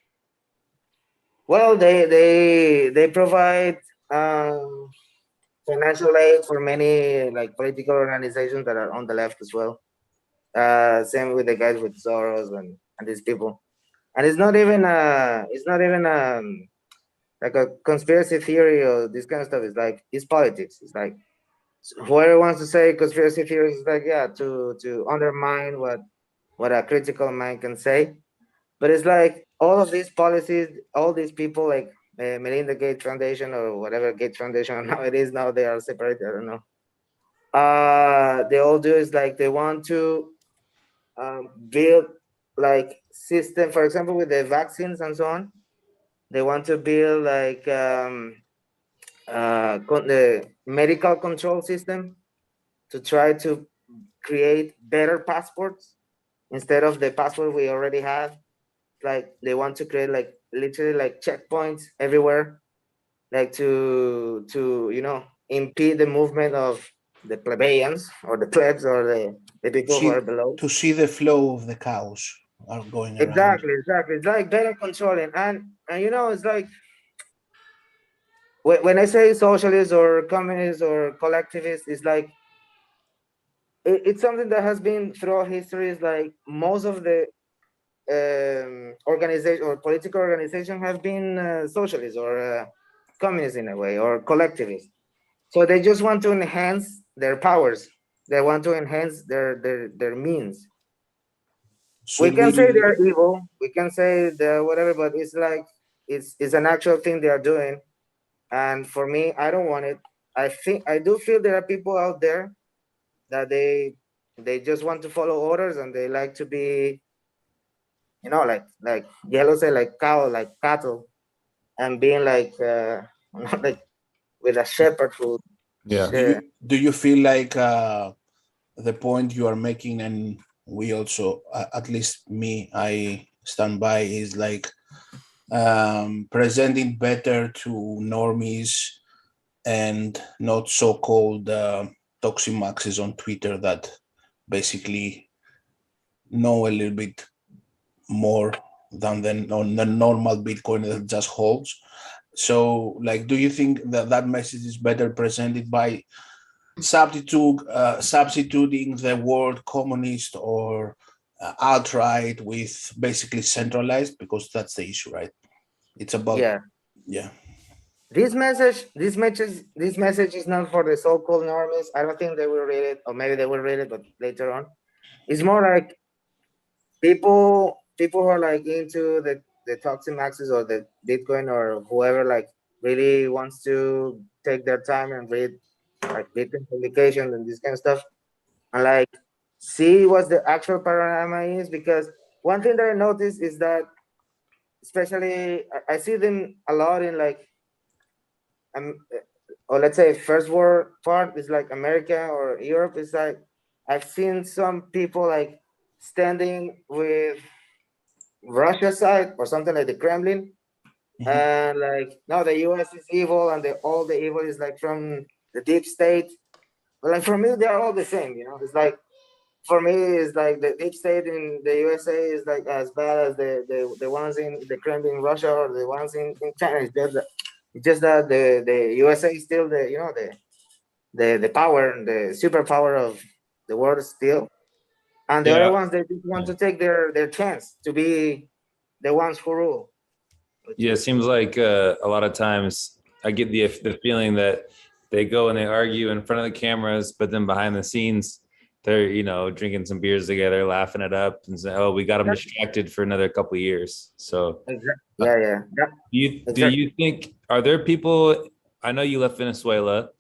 Well, they provide financial aid for many like political organizations that are on the left as well. Same with the guys with Soros and these people. And it's not even like a conspiracy theory or this kind of stuff. It's like it's politics. It's like whoever wants to say conspiracy theories is like to undermine what a critical mind can say. But it's like all of these policies, all these people like Melinda Gates Foundation or whatever Gates Foundation now it is now they are separated. I don't know. They all do is like they want to build like system, for example, with the vaccines and so on. They want to build like the medical control system to try to create better passports instead of the passport we already have. Like they want to create like literally like checkpoints everywhere, like to impede the movement of the plebeians or the plebs or the people who are below. To see the flow of the cows are going around. Exactly. It's like better controlling, and it's like when I say socialist or communist or collectivist, it's like it's something that has been throughout history. Is like most of the organization or political organization have been socialist or communist in a way or collectivist. So they just want to enhance their powers. They want to enhance their means. We can say they're evil. We can say they're whatever, but it's like it's an actual thing they are doing. And for me, I don't want it. I do feel there are people out there that they just want to follow orders and they like to be, like yellow say like cow, like cattle, and being like like with a shepherd who. Yeah. Do you feel like the point you are making, and we also, at least me, I stand by, is like presenting better to normies and not so-called toxic maxes on Twitter that basically know a little bit more than the normal Bitcoin that just holds. So, like, do you think that message is better presented by substituting the word communist or alt-right with basically centralized? Because that's the issue, right? It's about yeah. This message is not for the so-called normies. I don't think they will read it, or maybe they will read it, but later on. It's more like people who are like into the toxic maxes or the Bitcoin or whoever like really wants to take their time and read like Bitcoin publications and this kind of stuff, and like see what the actual panorama is. Because one thing that I noticed is that, especially I see them a lot in like or let's say first world part is like America or Europe. Is like I've seen some people like standing with Russia side or something like the Kremlin, and like no, the US is evil and all the evil is like from the deep state. But like for me, they're all the same. It's like for me, it's like the deep state in the USA is like as bad as the ones in the Kremlin in Russia or the ones in China. It's just that the USA is still the power, the superpower of the world still, and the other ones they just want to take their chance to be the ones who rule. Yeah, it seems like a lot of times I get the feeling that they go and they argue in front of the cameras, but then behind the scenes they're drinking some beers together, laughing it up, and say, "Oh, we got them distracted for another couple of years." So yeah. Do you think, are there people? I know you left Venezuela,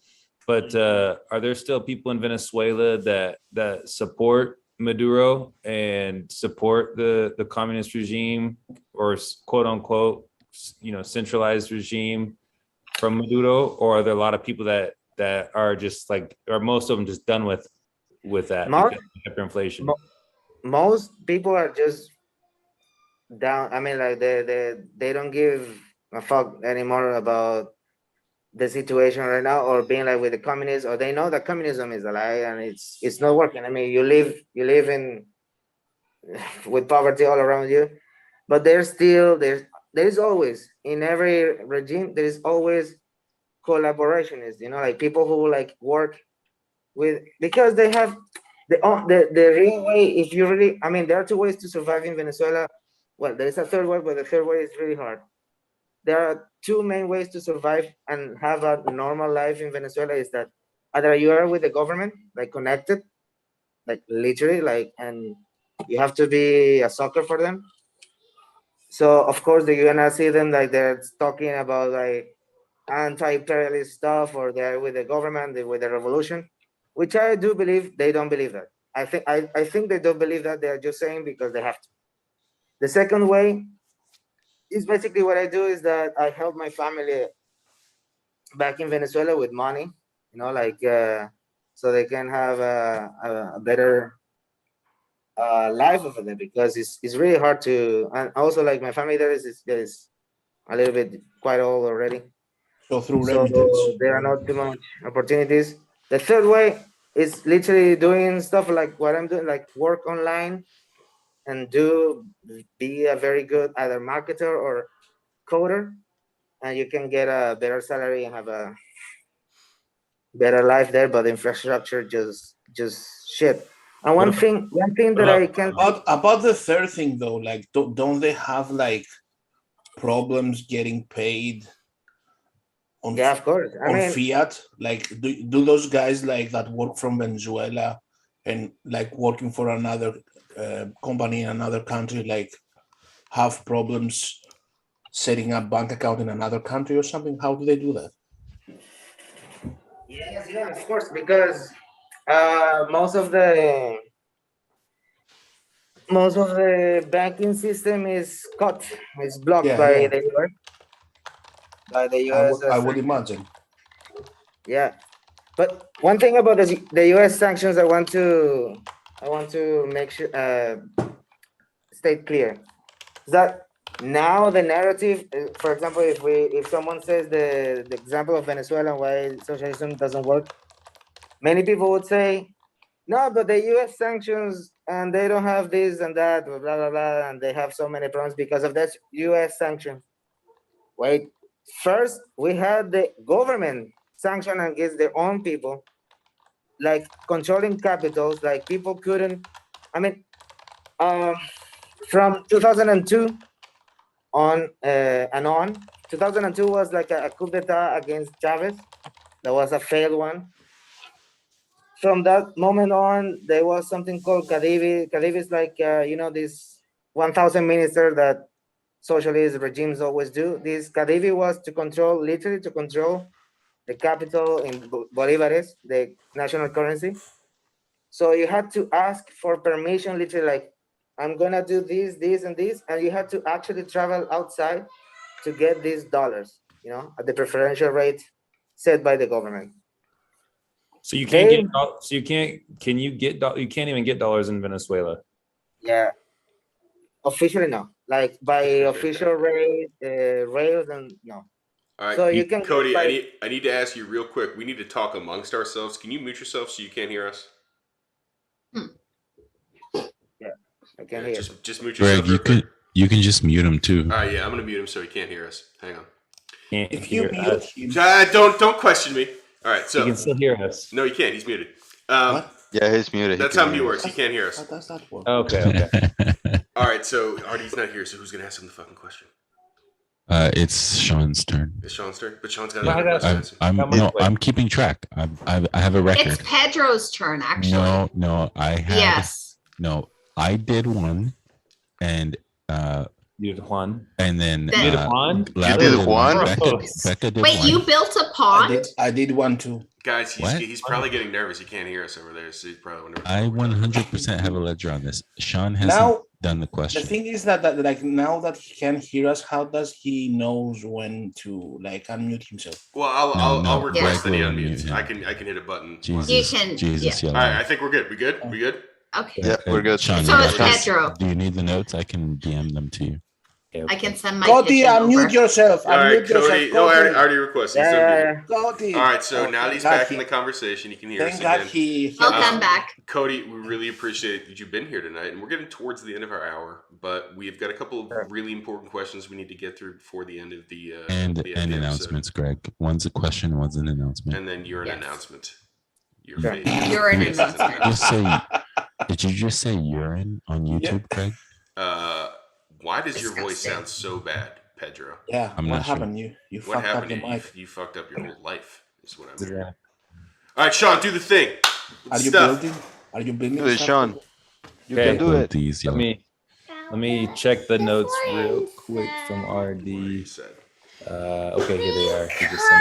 but are there still people in Venezuela that support Maduro and support the communist regime or quote unquote, centralized regime from Maduro, or are there a lot of people that are just like, or most of them just done with that Most, because of hyperinflation? most people are just down. I mean, like they don't give a fuck anymore about the situation right now, or being like with the communists, or they know that communism is a lie and it's not working. I mean, you live in with poverty all around you, but there's always, in every regime, there is always collaborationists, like people who like work with, because they have the real way. If you really, I mean, there are two ways to survive in Venezuela. Well, there is a third way, but the third way is really hard. There are two main ways to survive and have a normal life in Venezuela. Is that either you are with the government, like connected, like literally, like, and you have to be a sucker for them. So of course you're gonna see them like they're talking about like anti-imperialist stuff, or they're with the government, they're with the revolution, which I do believe they don't believe that. I think they don't believe that. They're just saying because they have to. The second way is basically what I do is that I help my family back in Venezuela with money, like so they can have a better life over there, because it's really hard to. And also, like, my family there is a little bit quite old already, So through so remittance. there are not too much opportunities. The third way is literally doing stuff like what I'm doing, like work online and be a very good either marketer or coder, and you can get a better salary and have a better life there. But the infrastructure just shit. And one thing that I can about the third thing though, like don't they have like problems getting paid on, yeah, of course. I on mean, fiat? Like do those guys like that work from Venezuela and like working for another company in another country, like have problems setting up bank account in another country or something? How do they do that? yes, of course, because most of the banking system is cut, is blocked by the US. By the US. I would imagine. Yeah, but one thing about the US sanctions, I want to make sure state clear that now the narrative, for example, if someone says the example of Venezuela and why socialism doesn't work, many people would say, no, but the US sanctions and they don't have this and that, blah blah blah, and they have so many problems because of that US sanctions. Wait, first we had the government sanction against their own people, like controlling capitals, like people couldn't. I mean, from 2002 on and on. 2002 was like a coup d'etat against Chavez. That was a failed one. From that moment on, there was something called Khadivi. Khadivi is like, this 1,000 minister that socialist regimes always do. This Khadivi was literally to control the capital in Bolivares, the national currency. So you had to ask for permission, literally, like, I'm gonna do this, and this, and you had to actually travel outside to get these dollars, at the preferential rate set by the government. So you can't get. So you can't. Can you get? You can't even get dollars in Venezuela. Yeah, officially no. Like by official rails and no. All right, so you can Koty, I need to ask you real quick. We need to talk amongst ourselves. Can you mute yourself so you can't hear us? Yeah, I can hear. Just mute yourself. Greg, you can just mute him too. All right, yeah, I'm gonna mute him so he can't hear us. Hang on. Can't if you mute him, don't question me. All right, so you can still hear us. No, you can't. He's muted. Yeah, he's muted. That's how mute works. He can't hear us. how does that work? Okay. All right, so Artie's not here, so who's gonna ask him the fucking question? It's Sean's turn. It's Sean's turn, but Sean's got another question. I'm keeping track. I have a record. It's Pedro's turn, actually. No, I have. Yes. No, I did one, and you did one, and then you did one. You did one. Becca did Wait, one. you built a pond? I did one too. Guys, What? he's probably getting nervous. He can't hear us over there, so he's probably wondering. I 100% have a ledger on this. Sean hasn't Now, done the the question. thing is that like now that he can hear us, how does he knows when to like unmute himself? Well, I'll request that he unmutes. I can hit a button. Jesus, All right, I think we're good. We good? We good? Okay. Yeah, we're good. Sean, So you it's got this? Pedro. Do you need the notes? I can DM them to you. I can send my Koty, kitchen unmute over. yourself. All right, Unmute yourself. Cody. No, I already requested. He's unmuted. Koty. All right, so now that he's back in the he, conversation, he can hear us thank God again. he Welcome back. Cody, we really appreciate that you've been here tonight, and we're getting towards the end of our hour, but we've got a couple of really important questions we need to get through before the end of the And the end of the announcements, Greg. One's a question, one's an announcement. and then you're an announcement. Your Yeah. face. You're an Face is announcement. Just say, did you just say urine on YouTube, Greg? Why does your voice Disgusting. sound so bad, Pedro? Yeah, I'm what not sure. happened? You What fucked up happened the to you? mic. You fucked up your whole life. Is what I'm hearing. Yeah. All right, Sean, do the thing. Are you Stuff. building? Are you building? Do it, stuff? Sean. You Okay. can do it. These, Let me check the notes real quick from What RD. you said. Okay, here they are. He just sent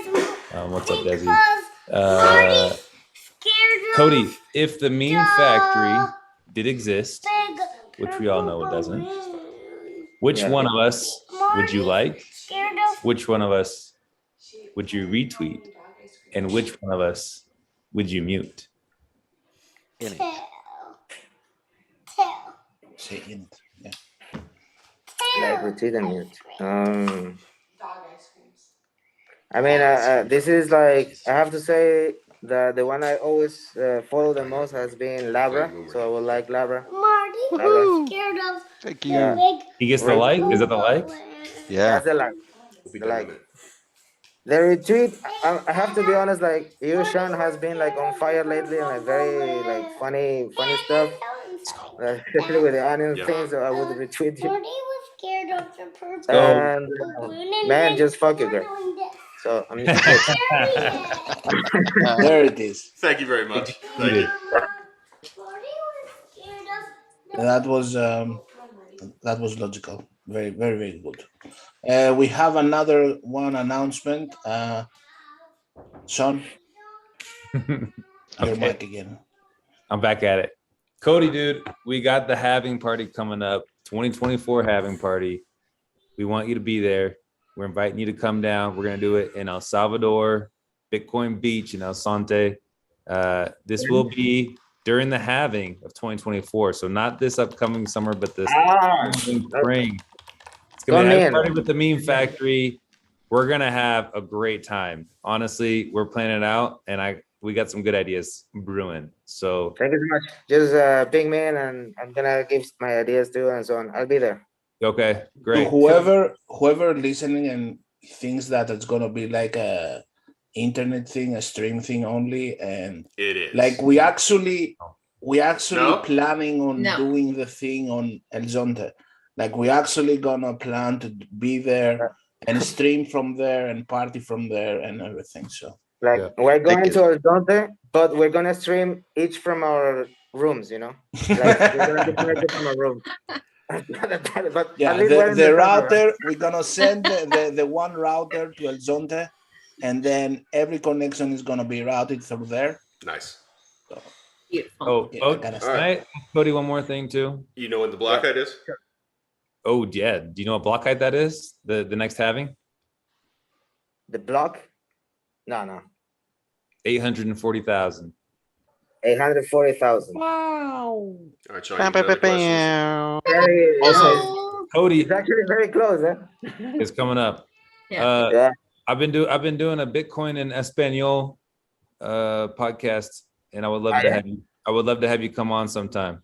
them over. What's up, Desi? Cody, if the meme factory did exist, which we all know it doesn't, which one of us would you like? Which one of us would you retweet? And which one of us would you mute? Say in it. Yeah. Like retweet and mute. I mean, this is like, I have to say that the one I always follow the most has been Labra, so I would like Labra. Woohoo. Thank you. Yeah. He gets the like? Is it the like? Yeah. That's the like. We'll be The done in a like. minute. The retweet, I have to be honest, like you, Sean, has been like on fire lately and like very like funny stuff. Especially with the onion Yeah. thing, so I would retweet you. So- And man, just fuck you, girl. So I'm There it is. Thank you very much. Thank you. That was logical. Very, very, very good. We have another one announcement. Sean, your mic again. I'm back at it. Cody, dude, we got the halving party coming up, 2024 halving party. We want you to be there. We're inviting you to come down. We're going to do it in El Salvador, Bitcoin Beach in El Sante. This will be during the halving of 2024. So not this upcoming summer, but this upcoming spring. It's going to be a party with the Meme Factory. We're going to have a great time. Honestly, we're planning it out, and we got some good ideas brewing. So thank you so much. Just ping me in and I'm gonna give my ideas too and so on. I'll be there. okay, great. To whoever listening and thinks that it's gonna be like a internet thing, a stream thing only, and It is. like we actually No? planning on No. doing the thing on El Zonte. Like we actually gonna plan to be there and stream from there and party from there and everything. So Like Yeah. we're going Thank to Horizonte, but we're gonna stream each from our rooms, you know? Like we're gonna be connected from our room. But yeah, at least we're in the server. router, we're gonna send the one router to El Zonte, and then every connection is gonna be routed through there. Nice. Beautiful. Oh, Yeah, oh, kinda All right. Cody, one more thing too. You know what the block height is? Oh, yeah. Do you know what block height that is? The next halving? The block? No. 840,000. 840,000. All right, Sean, you have another question? Very, Cody it's actually very close, huh? is coming up. Yeah. Yeah. I've been doing a Bitcoin in Espanol podcast, and I would love Oh, to yeah? have you. I would love to have you come on sometime.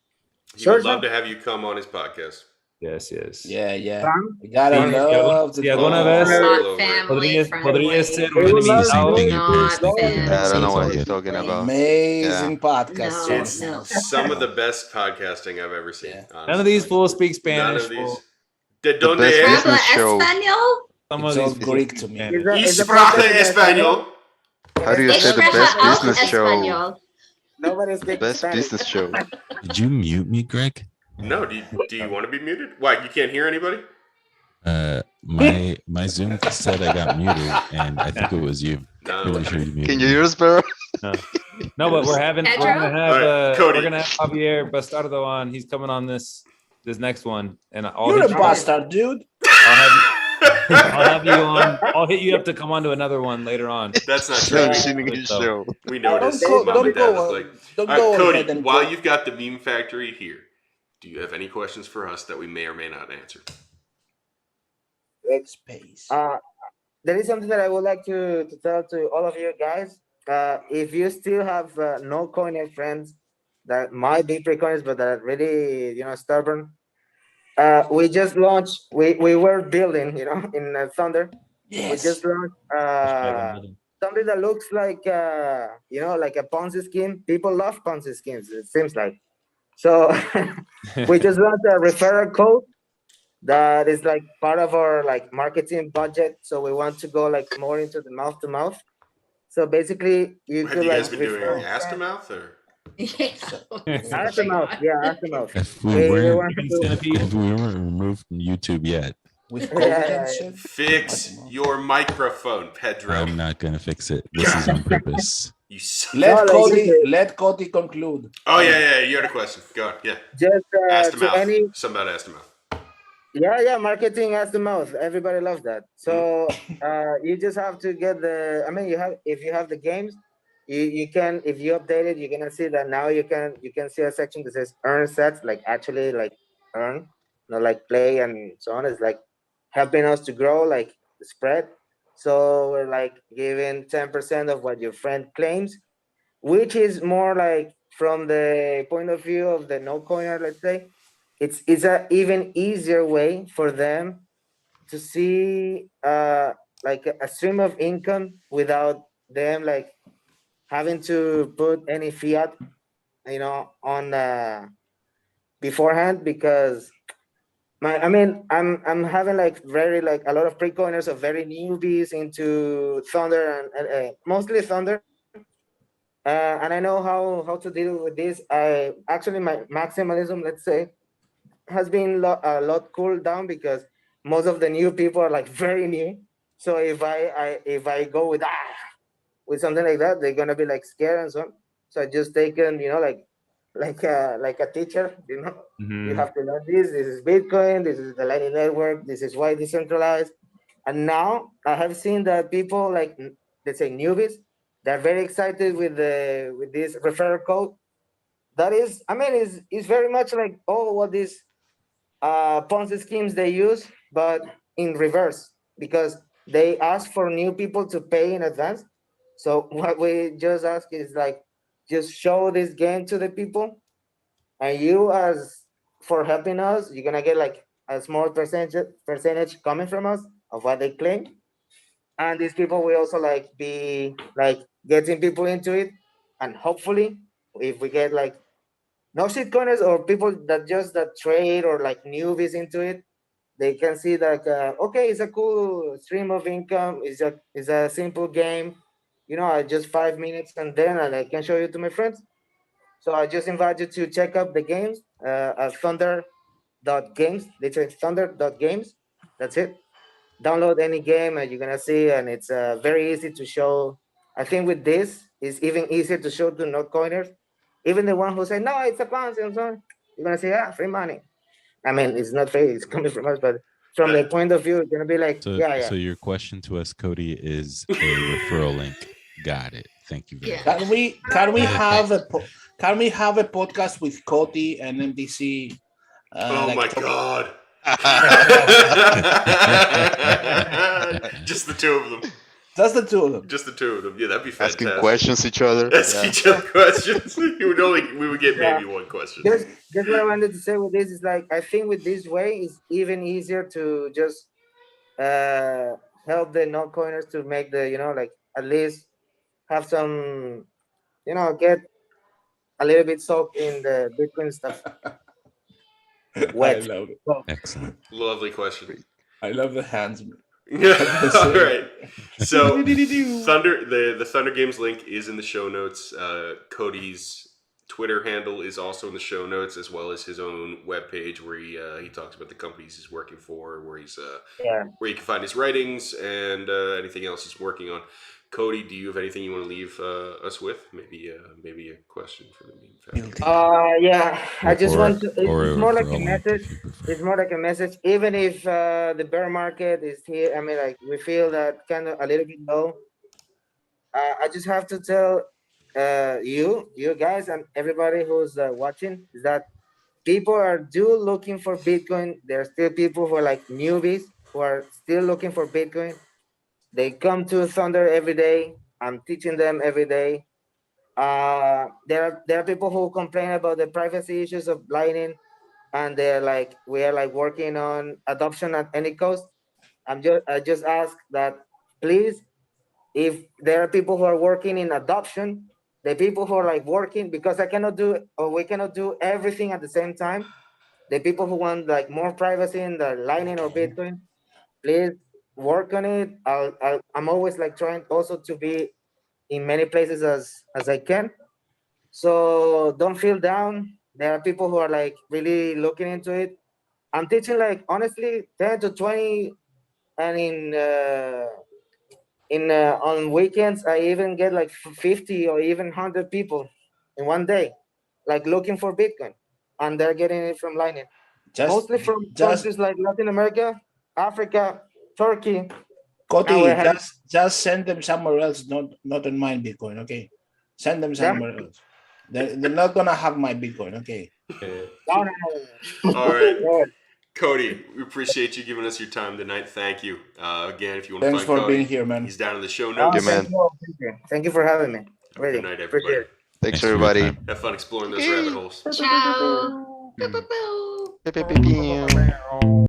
He Sure, would love sure. to have you come on his podcast. Yes. Yeah. Fun? We gotta Sí, love sí, the alguna Oh, vez Not family podría ser They will love minimizado. you. Not Yeah, I don't know what family. he's talking about. amazing podcast. No, It's no. some of the best podcasting I've ever seen. Yeah. Honestly. None of these fools speak None Spanish. of these. fool. De The donde best es? Habla business show. español? Some It's of all these Greek to me. Spanish. Ich Is the spreche podcast español. How do you say the Spreche best auch business show? español. Nobody speaks Best Spanish. business show. Did you mute me, Greg? No, do you want to be muted? Why, you can't hear anybody? My Zoom said I got muted, and I think it was you. No. Pretty sure you muted Can you me. hear us, Pedro? No, but we're gonna Pedro? have All right, Cody. we're gonna have Javier Bastardo on. He's coming on this next one, and You're a bastard, dude. I'll have you on. I'll hit you up to come on to another one later on. That's not true. Functioning show. We noticed Don't Mom and Dad go, look like. don't All go right, ahead Cody, and while go. you've got the meme factory here, do you have any questions for us that we may or may not answer? Space. There is something that I would like to tell to all of you guys. If you still have no coiner friends that might be pre-coiners but that are really stubborn, we just launched. We were building, in Thunder. We just launched something that looks like like a Ponzi scheme. People love Ponzi schemes. It seems like. So we just launched a referral code that is like part of our like marketing budget. So we want to go like more into the mouth to mouth. So basically, you Have could you guys like been doing refer ass to mouth or? ass to mouth. Yeah, ass to mouth. If We we want to do- weren't removed from YouTube yet, With Yeah, COVID. Fix your microphone, Pedro. I'm not gonna fix it. This is on purpose. You suck. Let No, like, Let Koty conclude. Oh yeah, you had a question. Go on. Yeah. just Ass to to mouth. any Something about ass to mouth. yeah, marketing ass to mouth. Everybody loves that. So you just have to get the. I mean, if you have the games, you can, if you update it, you're gonna see that now you can see a section that says earn sets, like actually like earn, not like play and so on. It's like helping us to grow like the spread. So we're like giving 10% of what your friend claims, which is more like from the point of view of the no coiner, let's say, it's a even easier way for them to see like a stream of income without them like having to put any fiat, on beforehand, because I'm having like very like a lot of pre-coiners of very newbies into Thunder and mostly Thunder. And I know how to deal with this. I actually my maximalism, let's say, has been a lot cooled down because most of the new people are like very new. So if I go with something like that, they're gonna be like scared and so on. So I just taken, like a teacher, you have to learn this. This is Bitcoin. This is the Lightning Network. This is why decentralized. And now I have seen that people like, let's say newbies, they're very excited with this referral code. That is, I mean, is very much like what these Ponzi schemes they use, but in reverse, because they ask for new people to pay in advance. So what we just ask is like, just show this game to the people, and you, as for helping us, you're gonna get like a small percentage coming from us of what they claim. And these people will also like be like getting people into it, and hopefully if we get like no shitcoiners or people that trade or like newbies into it, they can see that okay, it's a cool stream of income. It's a simple game, just 5 minutes, and then I can show you to my friends. So I just invite you to check out the games at thunder.games. Literally thunder.games. That's it. Download any game and you're gonna see, and it's very easy to show. I think with this, it's even easier to show to no coiners. Even the one who say no, it's a Ponzi and so on, you're gonna say, free money. I mean, it's not free; it's coming from us, but from the point of view, it's gonna be like, So, yeah. so your question to us, Cody, is a referral link. Got it. Thank you very much. Can we have a podcast with Koty and MDC? Oh my god! Just the two of them. Just the two of them. Just the two of them. Yeah, that'd be fantastic. Asking questions each other. Ask each other questions. we would get maybe one question. Just what I wanted to say with this is like, I think with this way, it's even easier to just help the non-coiners to make the, like at least have some, get a little bit soaked in the Bitcoin stuff. Wet. I love it. Excellent. Lovely question. I love the hands. All right. So Thunder, the Thunder Games link is in the show notes. Cody's Twitter handle is also in the show notes, as well as his own webpage where he talks about the companies he's working for, where where you can find his writings and anything else he's working on. Koty, do you have anything you want to leave us with? Maybe a question for the Meme Factory. Yeah, I just want to. It's more like a link message. if you prefer. It's more like a message. Even if the bear market is here, I mean, like we feel that kind of a little bit low. I just have to tell you guys, and everybody who's watching is that people are still looking for Bitcoin. There are still people who are like newbies who are still looking for Bitcoin. They come to Thunder every day. I'm teaching them every day. There are people who complain about the privacy issues of Lightning, and they're like, we are like working on adoption at any cost. I just ask that, please, if there are people who are working in adoption, the people who are like working, because we cannot do everything at the same time. The people who want like more privacy in the Lightning or Bitcoin, please work on it. I'm always like trying also to be in many places as I can. So don't feel down. There are people who are like really looking into it. I'm teaching like honestly 10 to 20, and on weekends I even get like 50 or even 100 people in one day, like looking for Bitcoin, and they're getting it from Lightning. Mostly from countries like Latin America, Africa, Turkey. Koty, just send them somewhere else, not on my Bitcoin, okay? Send them somewhere else. They're not gonna have my Bitcoin, okay? All right, Koty, we appreciate you giving us your time tonight. Thank you again. If you want to Thanks find for Koty, being here, man. he's down in the show notes. Thank you for having me. Have a good night, everybody. Thanks everybody. Have fun exploring those rabbit holes. Ciao. Pew, pew, pew, pew.